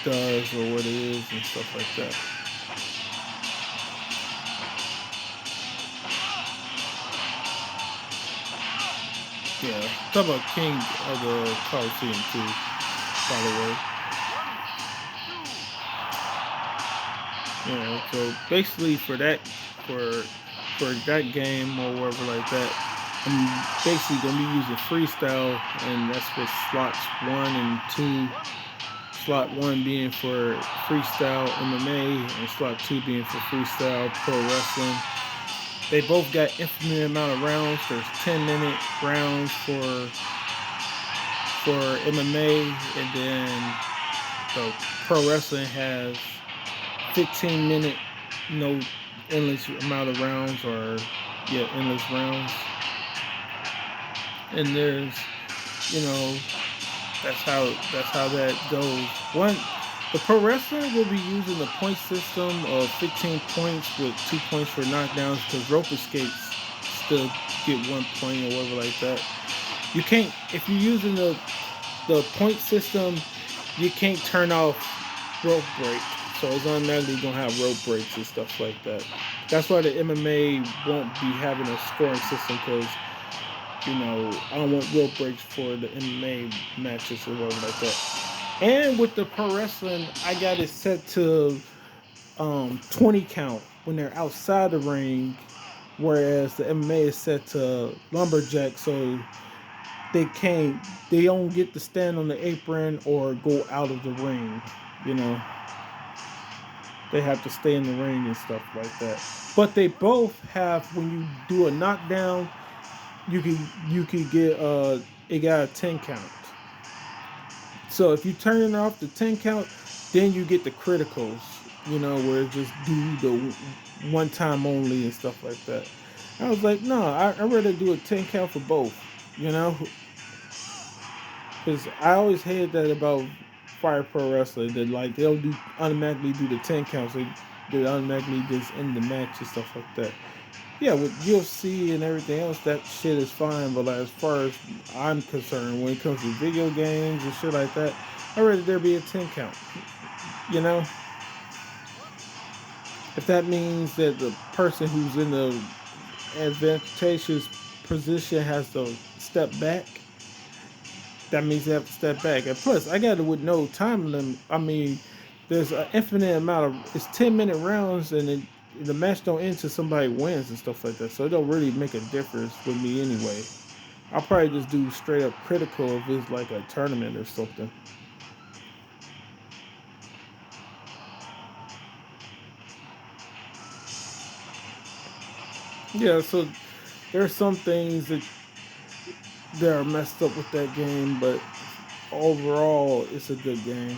does or what it is and stuff like that. Yeah, talk about King of the Coliseum too, by the way. Yeah, so basically for that game or whatever like that, I'm basically gonna be using freestyle, and that's for slots 1 and 2. Slot 1 being for freestyle MMA, and slot 2 being for freestyle pro wrestling. They both got infinite amount of rounds. There's 10-minute rounds for MMA, and then the pro wrestling has 15-minute, no endless amount of rounds, or endless rounds. And there's, that's how that goes. The pro wrestling will be using the point system of 15 points with 2 points for knockdowns, because rope escapes still get 1 point or whatever like that. You can't, if you're using the point system, you can't turn off rope break. So it's automatically going to have rope breaks and stuff like that. That's why the MMA won't be having a scoring system, because I don't want real breaks for the MMA matches or whatever like that. And with the pro wrestling, I got it set to 20 count when they're outside the ring, whereas the MMA is set to lumberjack, so they can't, they don't get to stand on the apron or go out of the ring. You know, they have to stay in the ring and stuff like that. But they both have, when you do a knockdown, you can get it got a 10 count. So if you turn it off the 10 count, then you get the criticals, where it just do the one time only and stuff like that. I was like, no, I'd rather do a 10 count for both, you know? Because I always hated that about Fire Pro Wrestling, that like they'll do automatically do the 10 counts, they automatically just end the match and stuff like that. Yeah, with UFC and everything else, that shit is fine. But like, as far as I'm concerned, when it comes to video games and shit like that, I'd rather there be a 10 count. You know, if that means that the person who's in the advantageous position has to step back, that means they have to step back. And plus, I got it with no time limit. I mean, there's an infinite amount of, it's 10-minute rounds, and the match don't end till somebody wins and stuff like that. So it don't really make a difference with me anyway. I'll probably just do straight up critical if it's like a tournament or something. Yeah, so there's some things that are messed up with that game, but overall, it's a good game.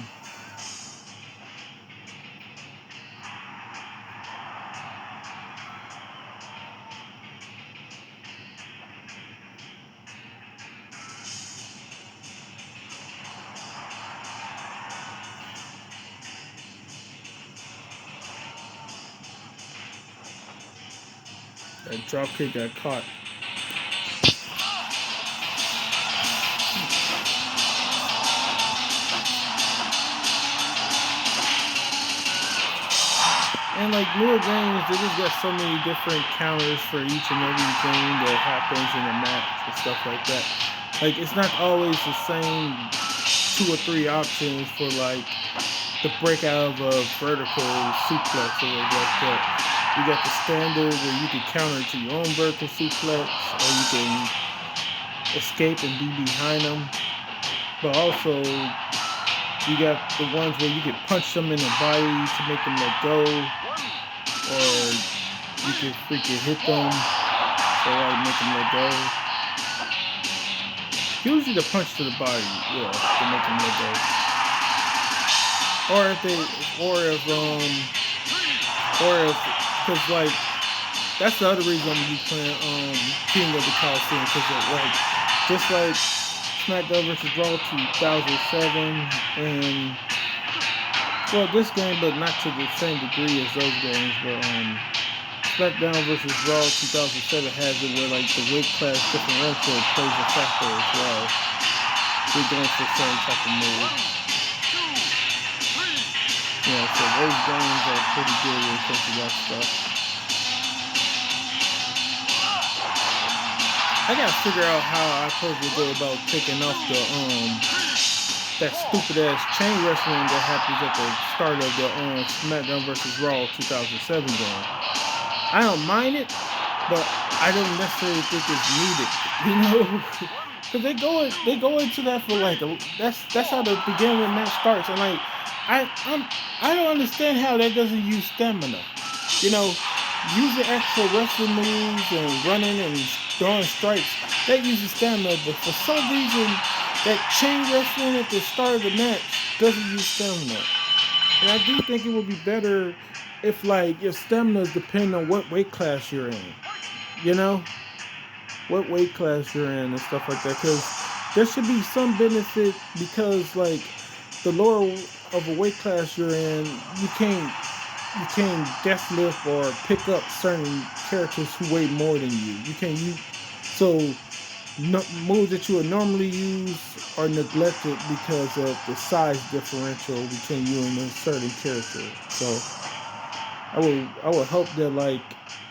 That drop kick got caught. And like newer games, they just got so many different counters for each and every thing that happens in a match and stuff like that. Like it's not always the same two or three options for like the breakout of a vertical suplex or whatever like that. You got the standard where you can counter to your own vertical suplex, or you can escape and be behind them. But also, you got the ones where you can punch them in the body to make them let go, or you can freaking hit them so like make them let go. Usually the punch to the body, yeah, to make them let go. Or if they, or if, because like that's the other reason I'm gonna be playing King of the Coliseum, because like just like SmackDown vs. Raw 2007 and well this game, but not to the same degree as those games. But SmackDown vs. Raw 2007 has it where like the weight class differential plays a factor as well. We're going for the same type of move. Yeah, so those games are pretty good when it comes to that stuff. I gotta figure out how I supposed to go about taking off the that stupid ass chain wrestling that happens at the start of the SmackDown vs. Raw 2007 game. I don't mind it, but I don't necessarily think it's needed. You know, because they go into that for like that's how the beginning of the match starts, and like I don't understand how that doesn't use stamina. You know, using actual wrestling moves and running and throwing strikes, that uses stamina, but for some reason, that chain wrestling at the start of the match doesn't use stamina. And I do think it would be better if, like, your stamina is depending on what weight class you're in. You know? What weight class you're in and stuff like that. Because there should be some benefit because, like, the lower of a weight class you're in, you can't deathlift or pick up certain characters who weigh more than you. You can't use so moves that you would normally use are neglected because of the size differential between you and a certain character. So I would hope that like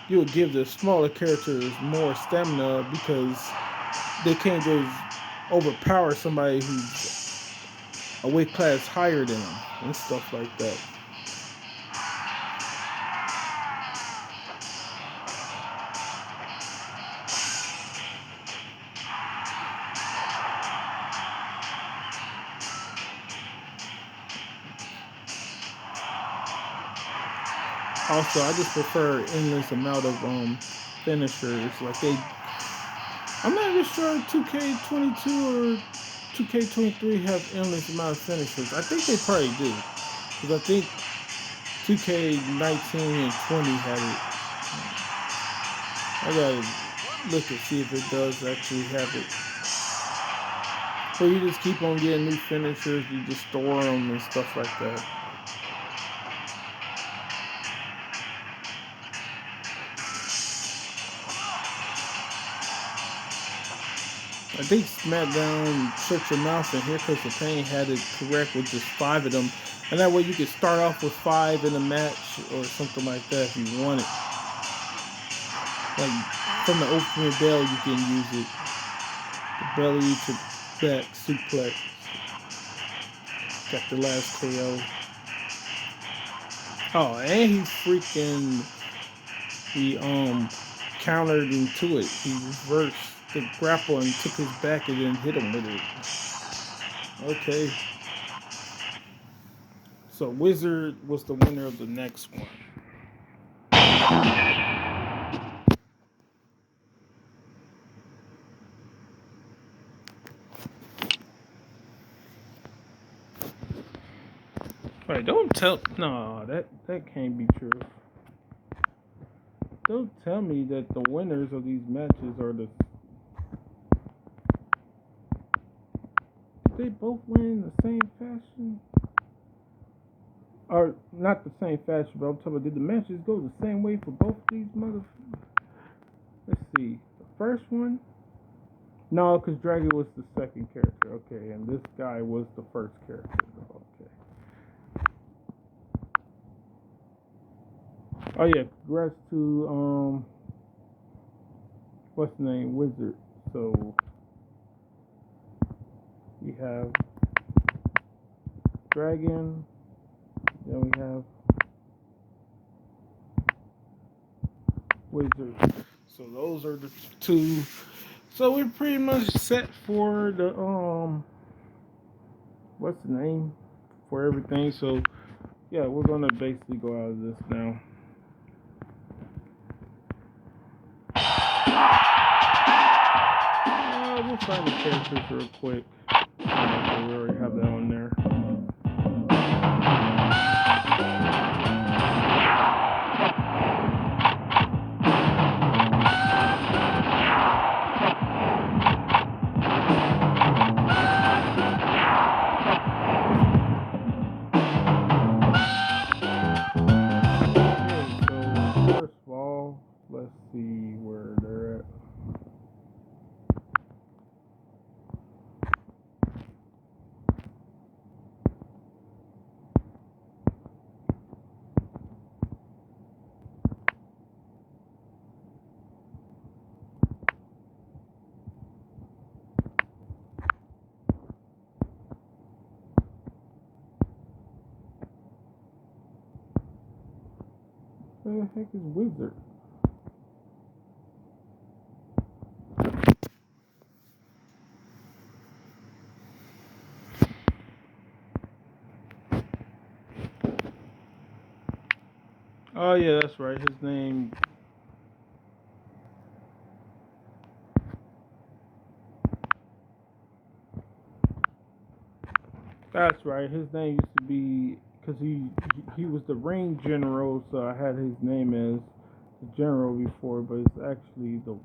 you would give the smaller characters more stamina because they can't just overpower somebody who's a weight class higher than them and stuff like that. Also, I just prefer endless amount of finishers. Like I'm not even sure 2K22 or 2K23 have endless amount of finishers. I think they probably do, because I think 2K19 and 20 had it. I gotta look and see if it does actually have it. So you just keep on getting new finishers. You just store them and stuff like that. I think SmackDown Shut Your Mouth and Here Comes the Pain had it correct with just five of them. And that way you could start off with five in a match or something like that if you want it. Like from the opening bell you can use it. The belly to back suplex. Got the last KO. Oh, and he countered into it. He reversed the grapple and took his back and then hit him with it. Okay. So Wizard was the winner of the next one. Right, don't tell no, that can't be true. Don't tell me that the winners of these matches are the did they both win in the same fashion? Or not the same fashion, but I'm talking about did the matches go the same way for both of these motherfuckers? Let's see. The first one? No, because Dragon was the second character. Okay, and this guy was the first character. Okay. Oh yeah, congrats to what's the name? Wizard. So we have Dragon, then we have Wizard. So those are the two. So we're pretty much set for the what's the name? For everything. So yeah, we're gonna basically go out of this now. We'll find the characters real quick. We already have that on there. Okay, so first of all, let's see where they're at. Where the heck is Wizard? Oh yeah, that's right. His name. That's right. His name used to be because he was the ring general, so I had his name as the general before, but it's actually the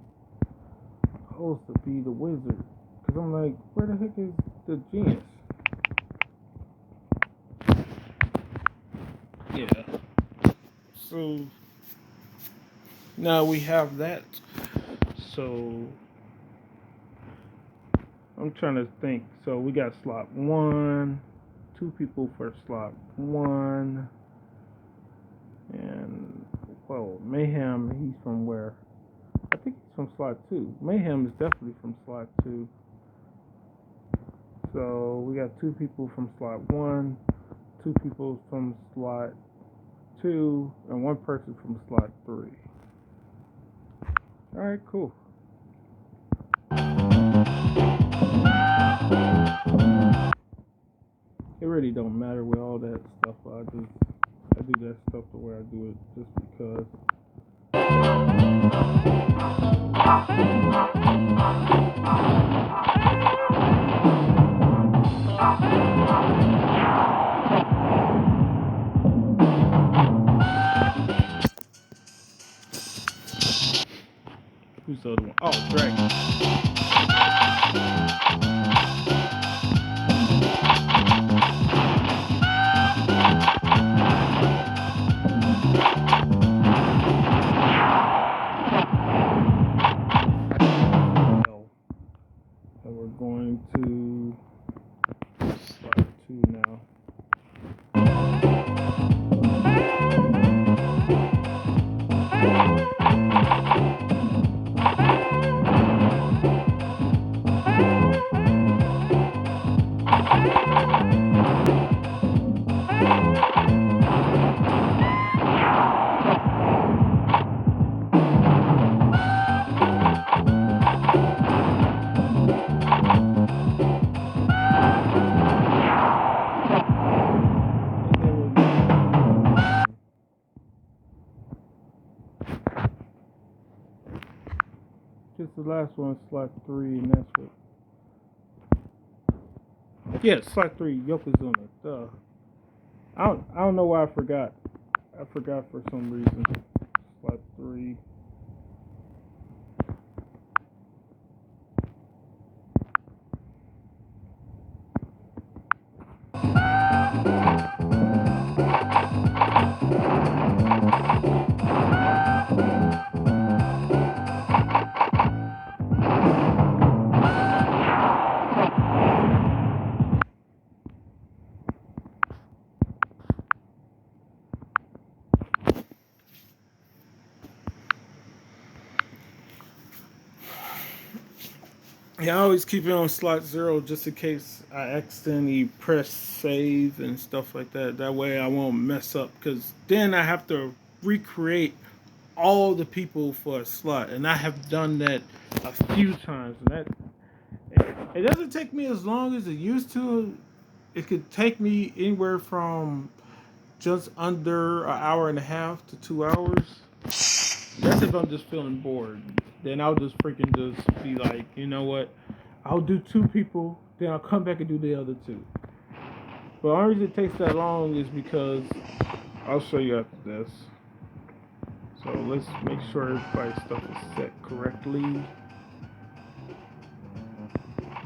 supposed to be the wizard. Because I'm like, where the heck is the genius? Yeah. So now we have that. So I'm trying to think. So we got slot one, two people for slot one, and well, Mayhem. He's from where? I think he's from slot 2. Mayhem is definitely from slot 2. So we got 2 people from slot 1, 2 people from slot 2, and 1 person from slot 3. Alright, cool. It really don't matter with all that stuff. I do that stuff the way I do it just because. Who's the other one? Oh, Dragon. And we're going to slide 2 now. Just the last one, slot 3, and that's what. Yeah, slot 3, Yokozuna. Duh. I don't know why I forgot. I forgot for some reason. Slot 3. Yeah, I always keep it on slot 0 just in case I accidentally press save and stuff like that. That way I won't mess up, because then I have to recreate all the people for a slot, and I have done that a few times, and that it doesn't take me as long as it used to. It could take me anywhere from just under an hour and a half to 2 hours. That's if I'm just feeling bored. Then I'll just freaking just be like, you know what? I'll do 2 people, then I'll come back and do the other 2. But the only reason it takes that long is because I'll show you after this. So let's make sure everybody's stuff is set correctly.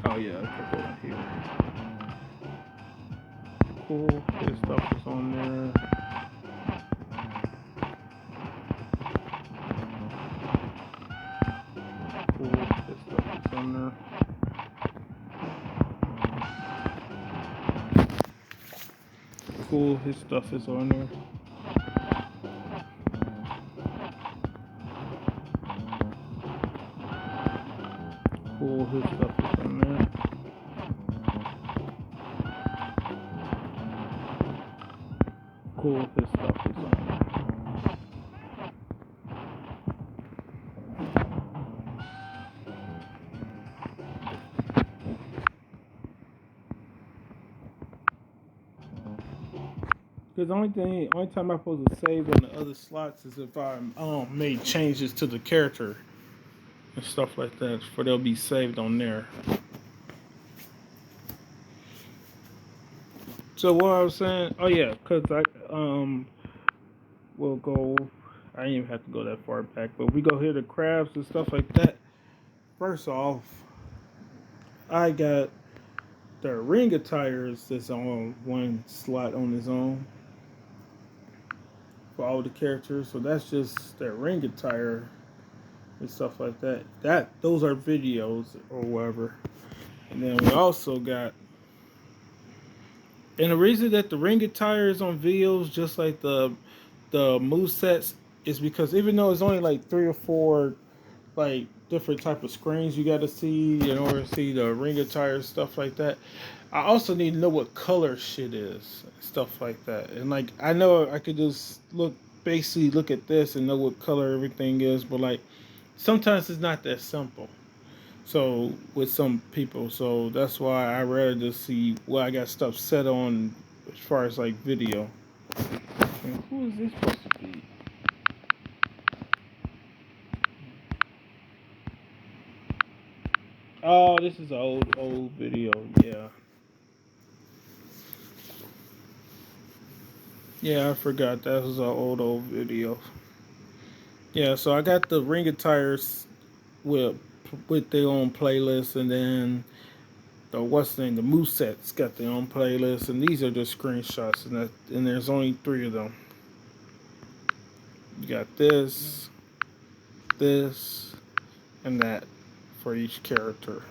Oh yeah, okay, go on here. Cool, this stuff is on there. This stuff is on there. Cool, his stuff is on there. Cool, his stuff is on there. Cool, his stuff is on there. Because the only time I'm supposed to save on the other slots is if I made changes to the character and stuff like that, for they'll be saved on there. So what I was saying, oh yeah, because we'll go. I didn't even have to go that far back, but we go here to crafts and stuff like that. First off, I got the ring attires that's on one slot on his own for all the characters. So that's just their ring attire and stuff like that. Those are videos or whatever. And then we also got, and the reason that the ring attire is on videos just like the move sets is because even though it's only like 3 or 4 like different type of screens you got to see in order to see the ring attire stuff like that. I also need to know what color shit is, stuff like that. And like I know I could just basically look at this and know what color everything is, but like sometimes it's not that simple. So with some people, so that's why I rather just see what I got stuff set on as far as like video. And who is this supposed to be? Oh, this is an old video. Yeah, yeah, I forgot that was an old video. Yeah, so I got the ring attires with their own playlist, and then the what's the name, the movesets got their own playlist, and these are just screenshots, and there's only three of them. You got this, and that for each character.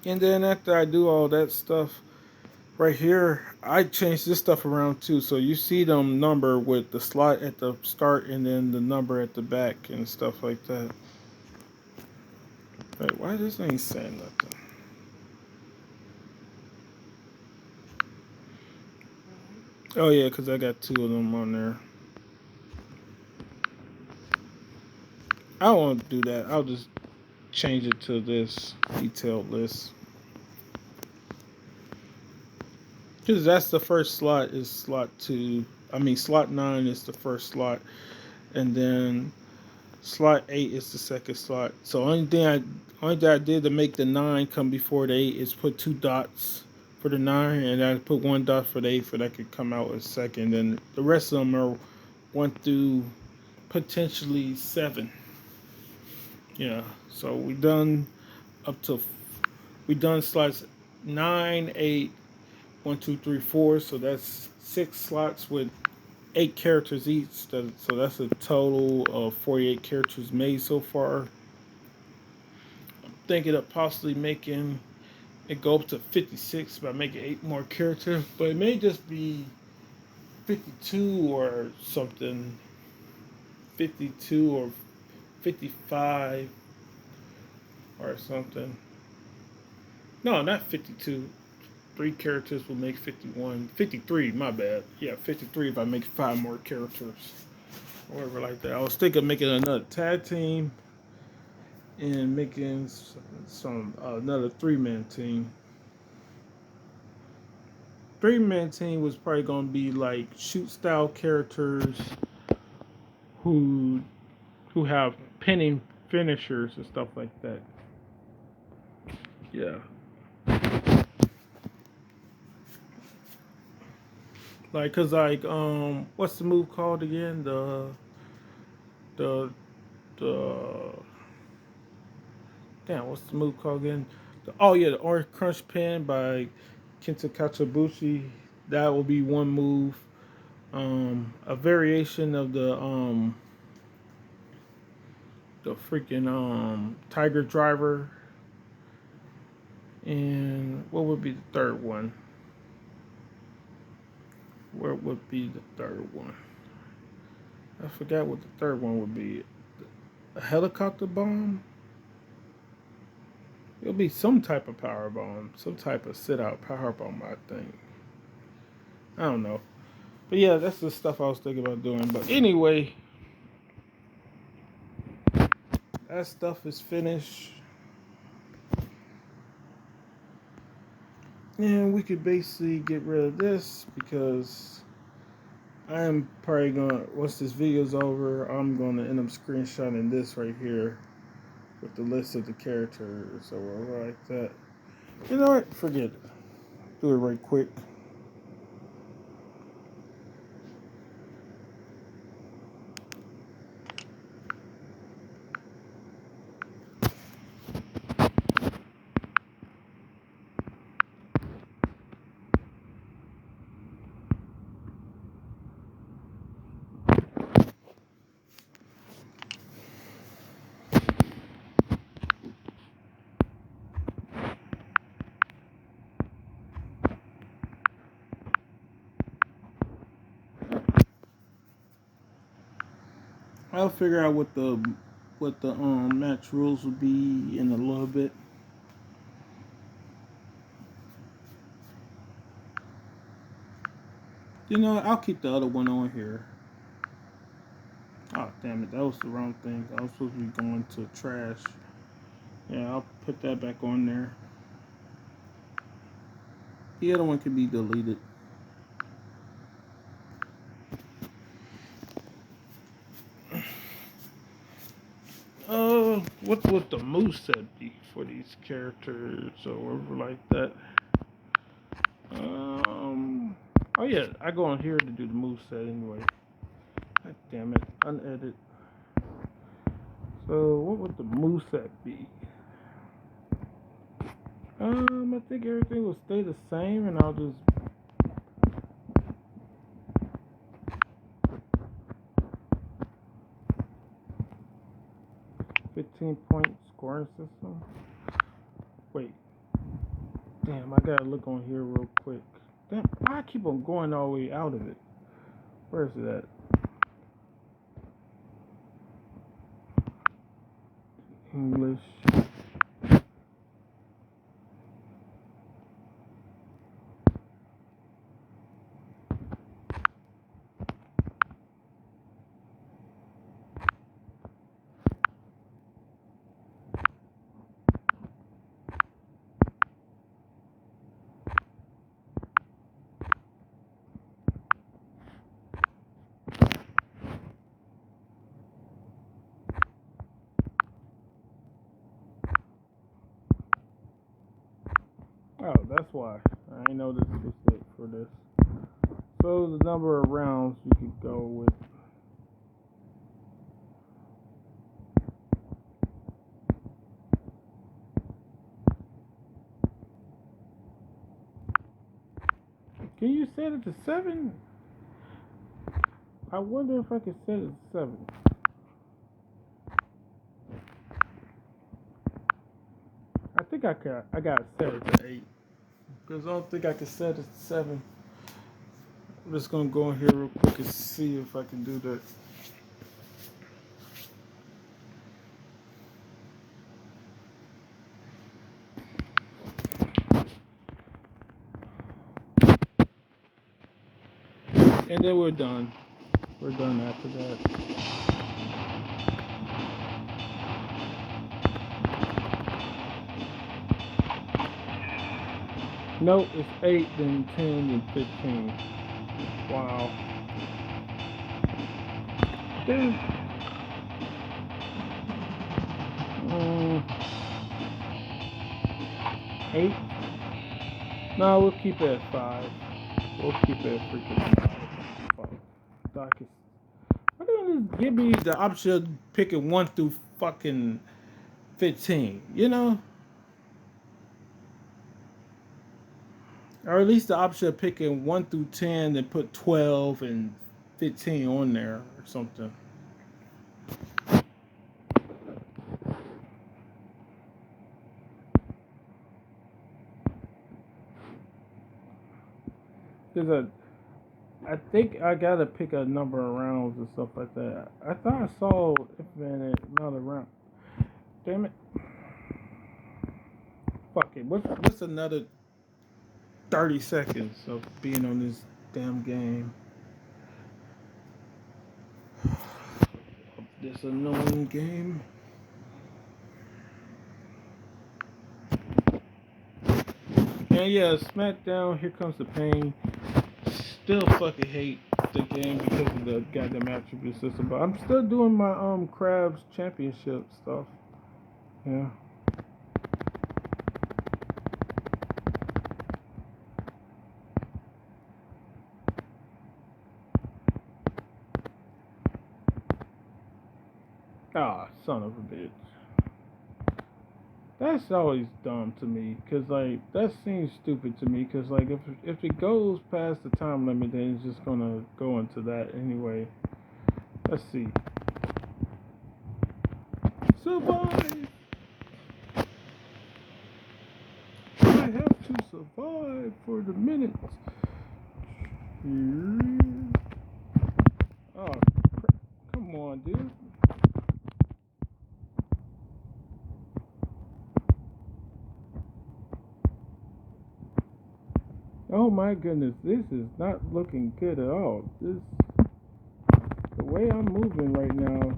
And then after I do all that stuff right here, I change this stuff around too. So you see them number with the slot at the start and then the number at the back and stuff like that. Wait, why this ain't saying nothing? Oh yeah, because I got two of them on there. I don't want to do that. I'll just change it to this detailed list. Because that's the first slot is slot 2. I mean, slot 9 is the first slot. And then slot 8 is the second slot. So only thing I did to make the 9 come before the 8 is put 2 dots for the 9. And I put 1 dot for the 8 for that could come out as second. And the rest of them are 1 through potentially 7. Yeah. So we done slots 9, 8, 1, 2, 3, 4. So that's 6 slots with 8 characters each. So that's a total of 48 characters made so far. I'm thinking of possibly making it go up to 56 by making 8 more characters, but it may just be 52 or something. 52 or 55 or something. No, not 52. 3 characters will make 51. 53, my bad. Yeah, 53 if I make 5 more characters. Or whatever like that. I was thinking of making another tag team and making some another 3-man team. 3-man team was probably gonna be like shoot style characters who have pinning finishers and stuff like that. Yeah. Like, cause like what's the move called again? The the damn, what's the move called again? Oh yeah, the Orange Crunch Pin by Kenta Katsubushi. That will be one move. A variation of the freaking Tiger Driver. And what would be the third one? Where would be the third one? I forgot what the third one would be. A helicopter bomb? It'll be some type of power bomb, some type of sit out power bomb, I think. I don't know. But yeah, that's the stuff I was thinking about doing. But anyway, that stuff is finished. And we could basically get rid of this because I am probably gonna, once this video's over, I'm gonna end up screenshotting this right here with the list of the characters or whatever like that. You know what? Forget it. Do it right quick. I'll figure out what the match rules will be in a little bit. You know, I'll keep the other one on here. Oh damn it, that was the wrong thing. I was supposed to be going to trash. Yeah, I'll put that back on there. The other one can be deleted. What would the moveset be for these characters or whatever like that? Oh yeah, I go on here to do the moveset anyway. God damn it, unedit. So what would the moveset be? I think everything will stay the same, and I'll just 15-point scoring system. Wait, damn, I gotta look on here real quick. Damn, I keep on going all the way out of it. Where is it at? English. Oh, that's why. I ain't know this was it for this. So the number of rounds you could go with. Can you set it to 7? I wonder if I could set it to 7. I think I got to set it to 8. Because I don't think I can set it to 7. I'm just going to go in here real quick and see if I can do that. And then we're done. We're done after that. Nope, it's 8, then 10, then 15. Wow. Then, 8? No, we'll keep it at 5. We'll keep it at freaking 5. Doc is. Why don't you just give me the option of picking 1 through fucking 15? You know? Or at least the option of picking 1 through 10 and put 12 and 15 on there or something. Because I think I gotta pick a number of rounds and stuff like that. I thought I saw infinite amount of rounds. Damn it. Fuck it. What's another 30 seconds of being on this damn game? This annoying game. And yeah, SmackDown, Here Comes the Pain. Still fucking hate the game because of the goddamn attribute system, but I'm still doing my Crabs Championship stuff. Yeah. Ah, son of a bitch. That's always dumb to me, cause like that seems stupid to me, cause like if it goes past the time limit, then it's just gonna go into that anyway. Let's see. Survive. I have to survive for the minute. Oh, come on, dude. Oh my goodness, this is not looking good at all. The way I'm moving right now,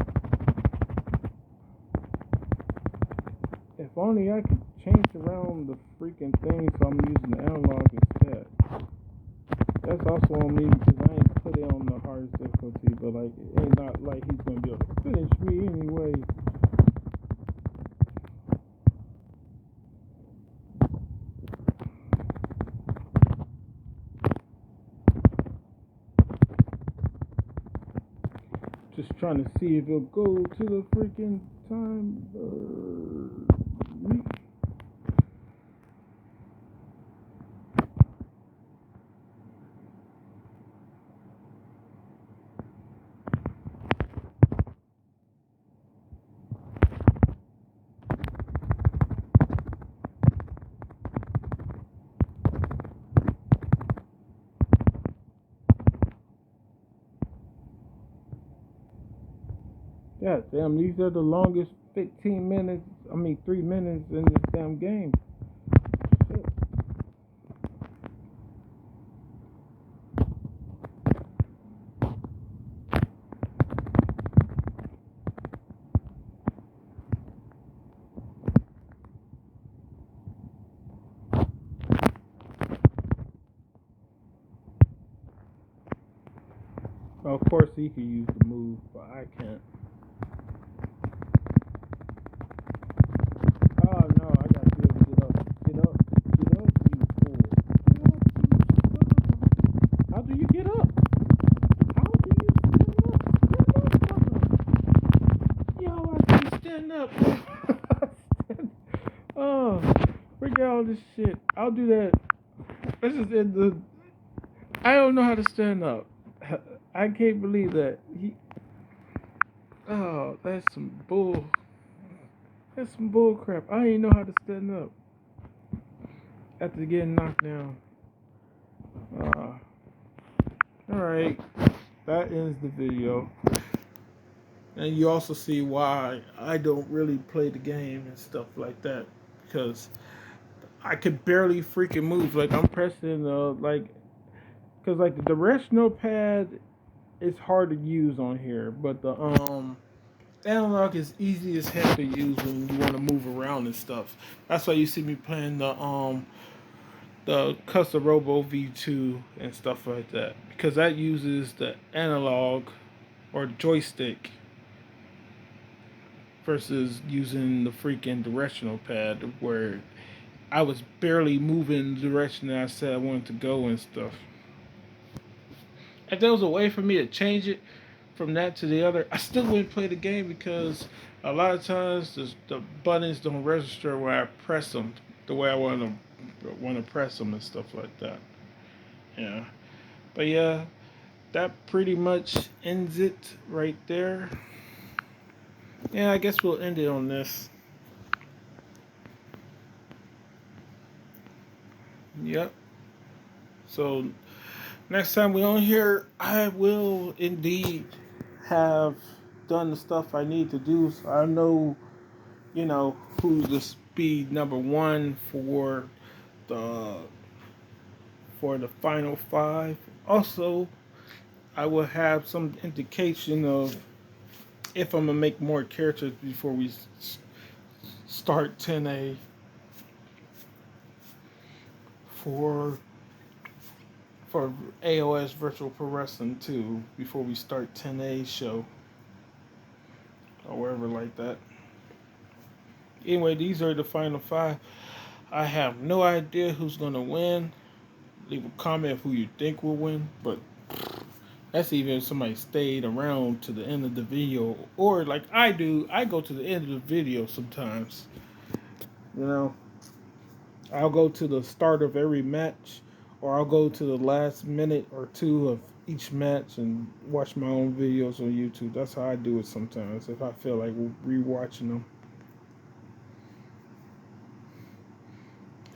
if only I could change around the freaking thing so I'm using the analog instead. That's also on me because I ain't put it on the hardest difficulty, but like it ain't not like he's gonna be able to finish me anyway. Just trying to see if it'll go to the freaking time. Yeah, damn, these are the longest 15 minutes, 3 minutes in this damn game. Shit. Well, of course, he could use the move, but I can't. Oh no, I gotta be able to get up. Get up. Get up, you fool. Get up, you son. How do you get up? How do you stand up? Stand up, yo, I can't stand up. Oh, forget all this shit. I'll do that. This is in the. I don't know how to stand up. I can't believe that. Oh, that's some bull. That's some bull crap. I didn't know how to stand up after getting knocked down. Alright, that ends the video. And you also see why I don't really play the game and stuff like that. Because I could barely freaking move. Like, I'm pressing, because, like, the directional pad is hard to use on here. But the, analog is easy as heck to use when you want to move around and stuff. That's why you see me playing the Custom Robo V2 and stuff like that, because that uses the analog or joystick versus using the freaking directional pad where I was barely moving the direction that I said I wanted to go and stuff. If there was a way for me to change it from that to the other, I still wouldn't play the game because a lot of times the buttons don't register when I press them the way I want to press them and stuff like that. Yeah, but yeah, that pretty much ends it right there. Yeah, I guess we'll end it on this. Yep. So next time we on here, I will indeed have done the stuff I need to do. So I know, who's the speed number one the for the final five. Also, I will have some indication of if I'm gonna make more characters before we start 10A for for AOS Virtual Pro Wrestling 2 before we start 10A show or wherever like that. Anyway, these are the final five. I have no idea who's gonna win. Leave a comment who you think will win, but that's even if somebody stayed around to the end of the video, or like I do, I go to the end of the video sometimes. You know, I'll go to the start of every match, or I'll go to the last minute or two of each match and watch my own videos on YouTube. That's how I do it sometimes if I feel like rewatching them.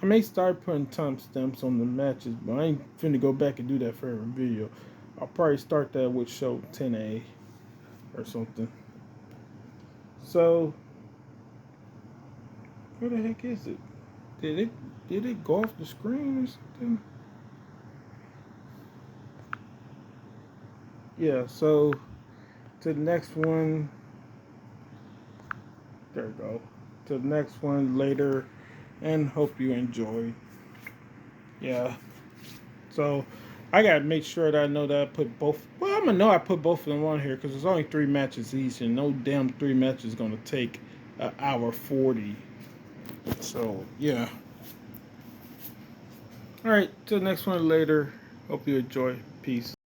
I may start putting timestamps on the matches, but I ain't finna go back and do that for every video. I'll probably start that with show 10A or something. So, where the heck is it? Did it go off the screen or something? yeah, so to the next one. There we go. To the next one later, and hope you enjoy. Yeah. So I gotta make sure that I know that I put both. Well, I'm gonna know I put both of them on here because there's only 3 matches each, and no damn 3 matches is gonna take an hour 40. So yeah. All right. To the next one later. Hope you enjoy. Peace.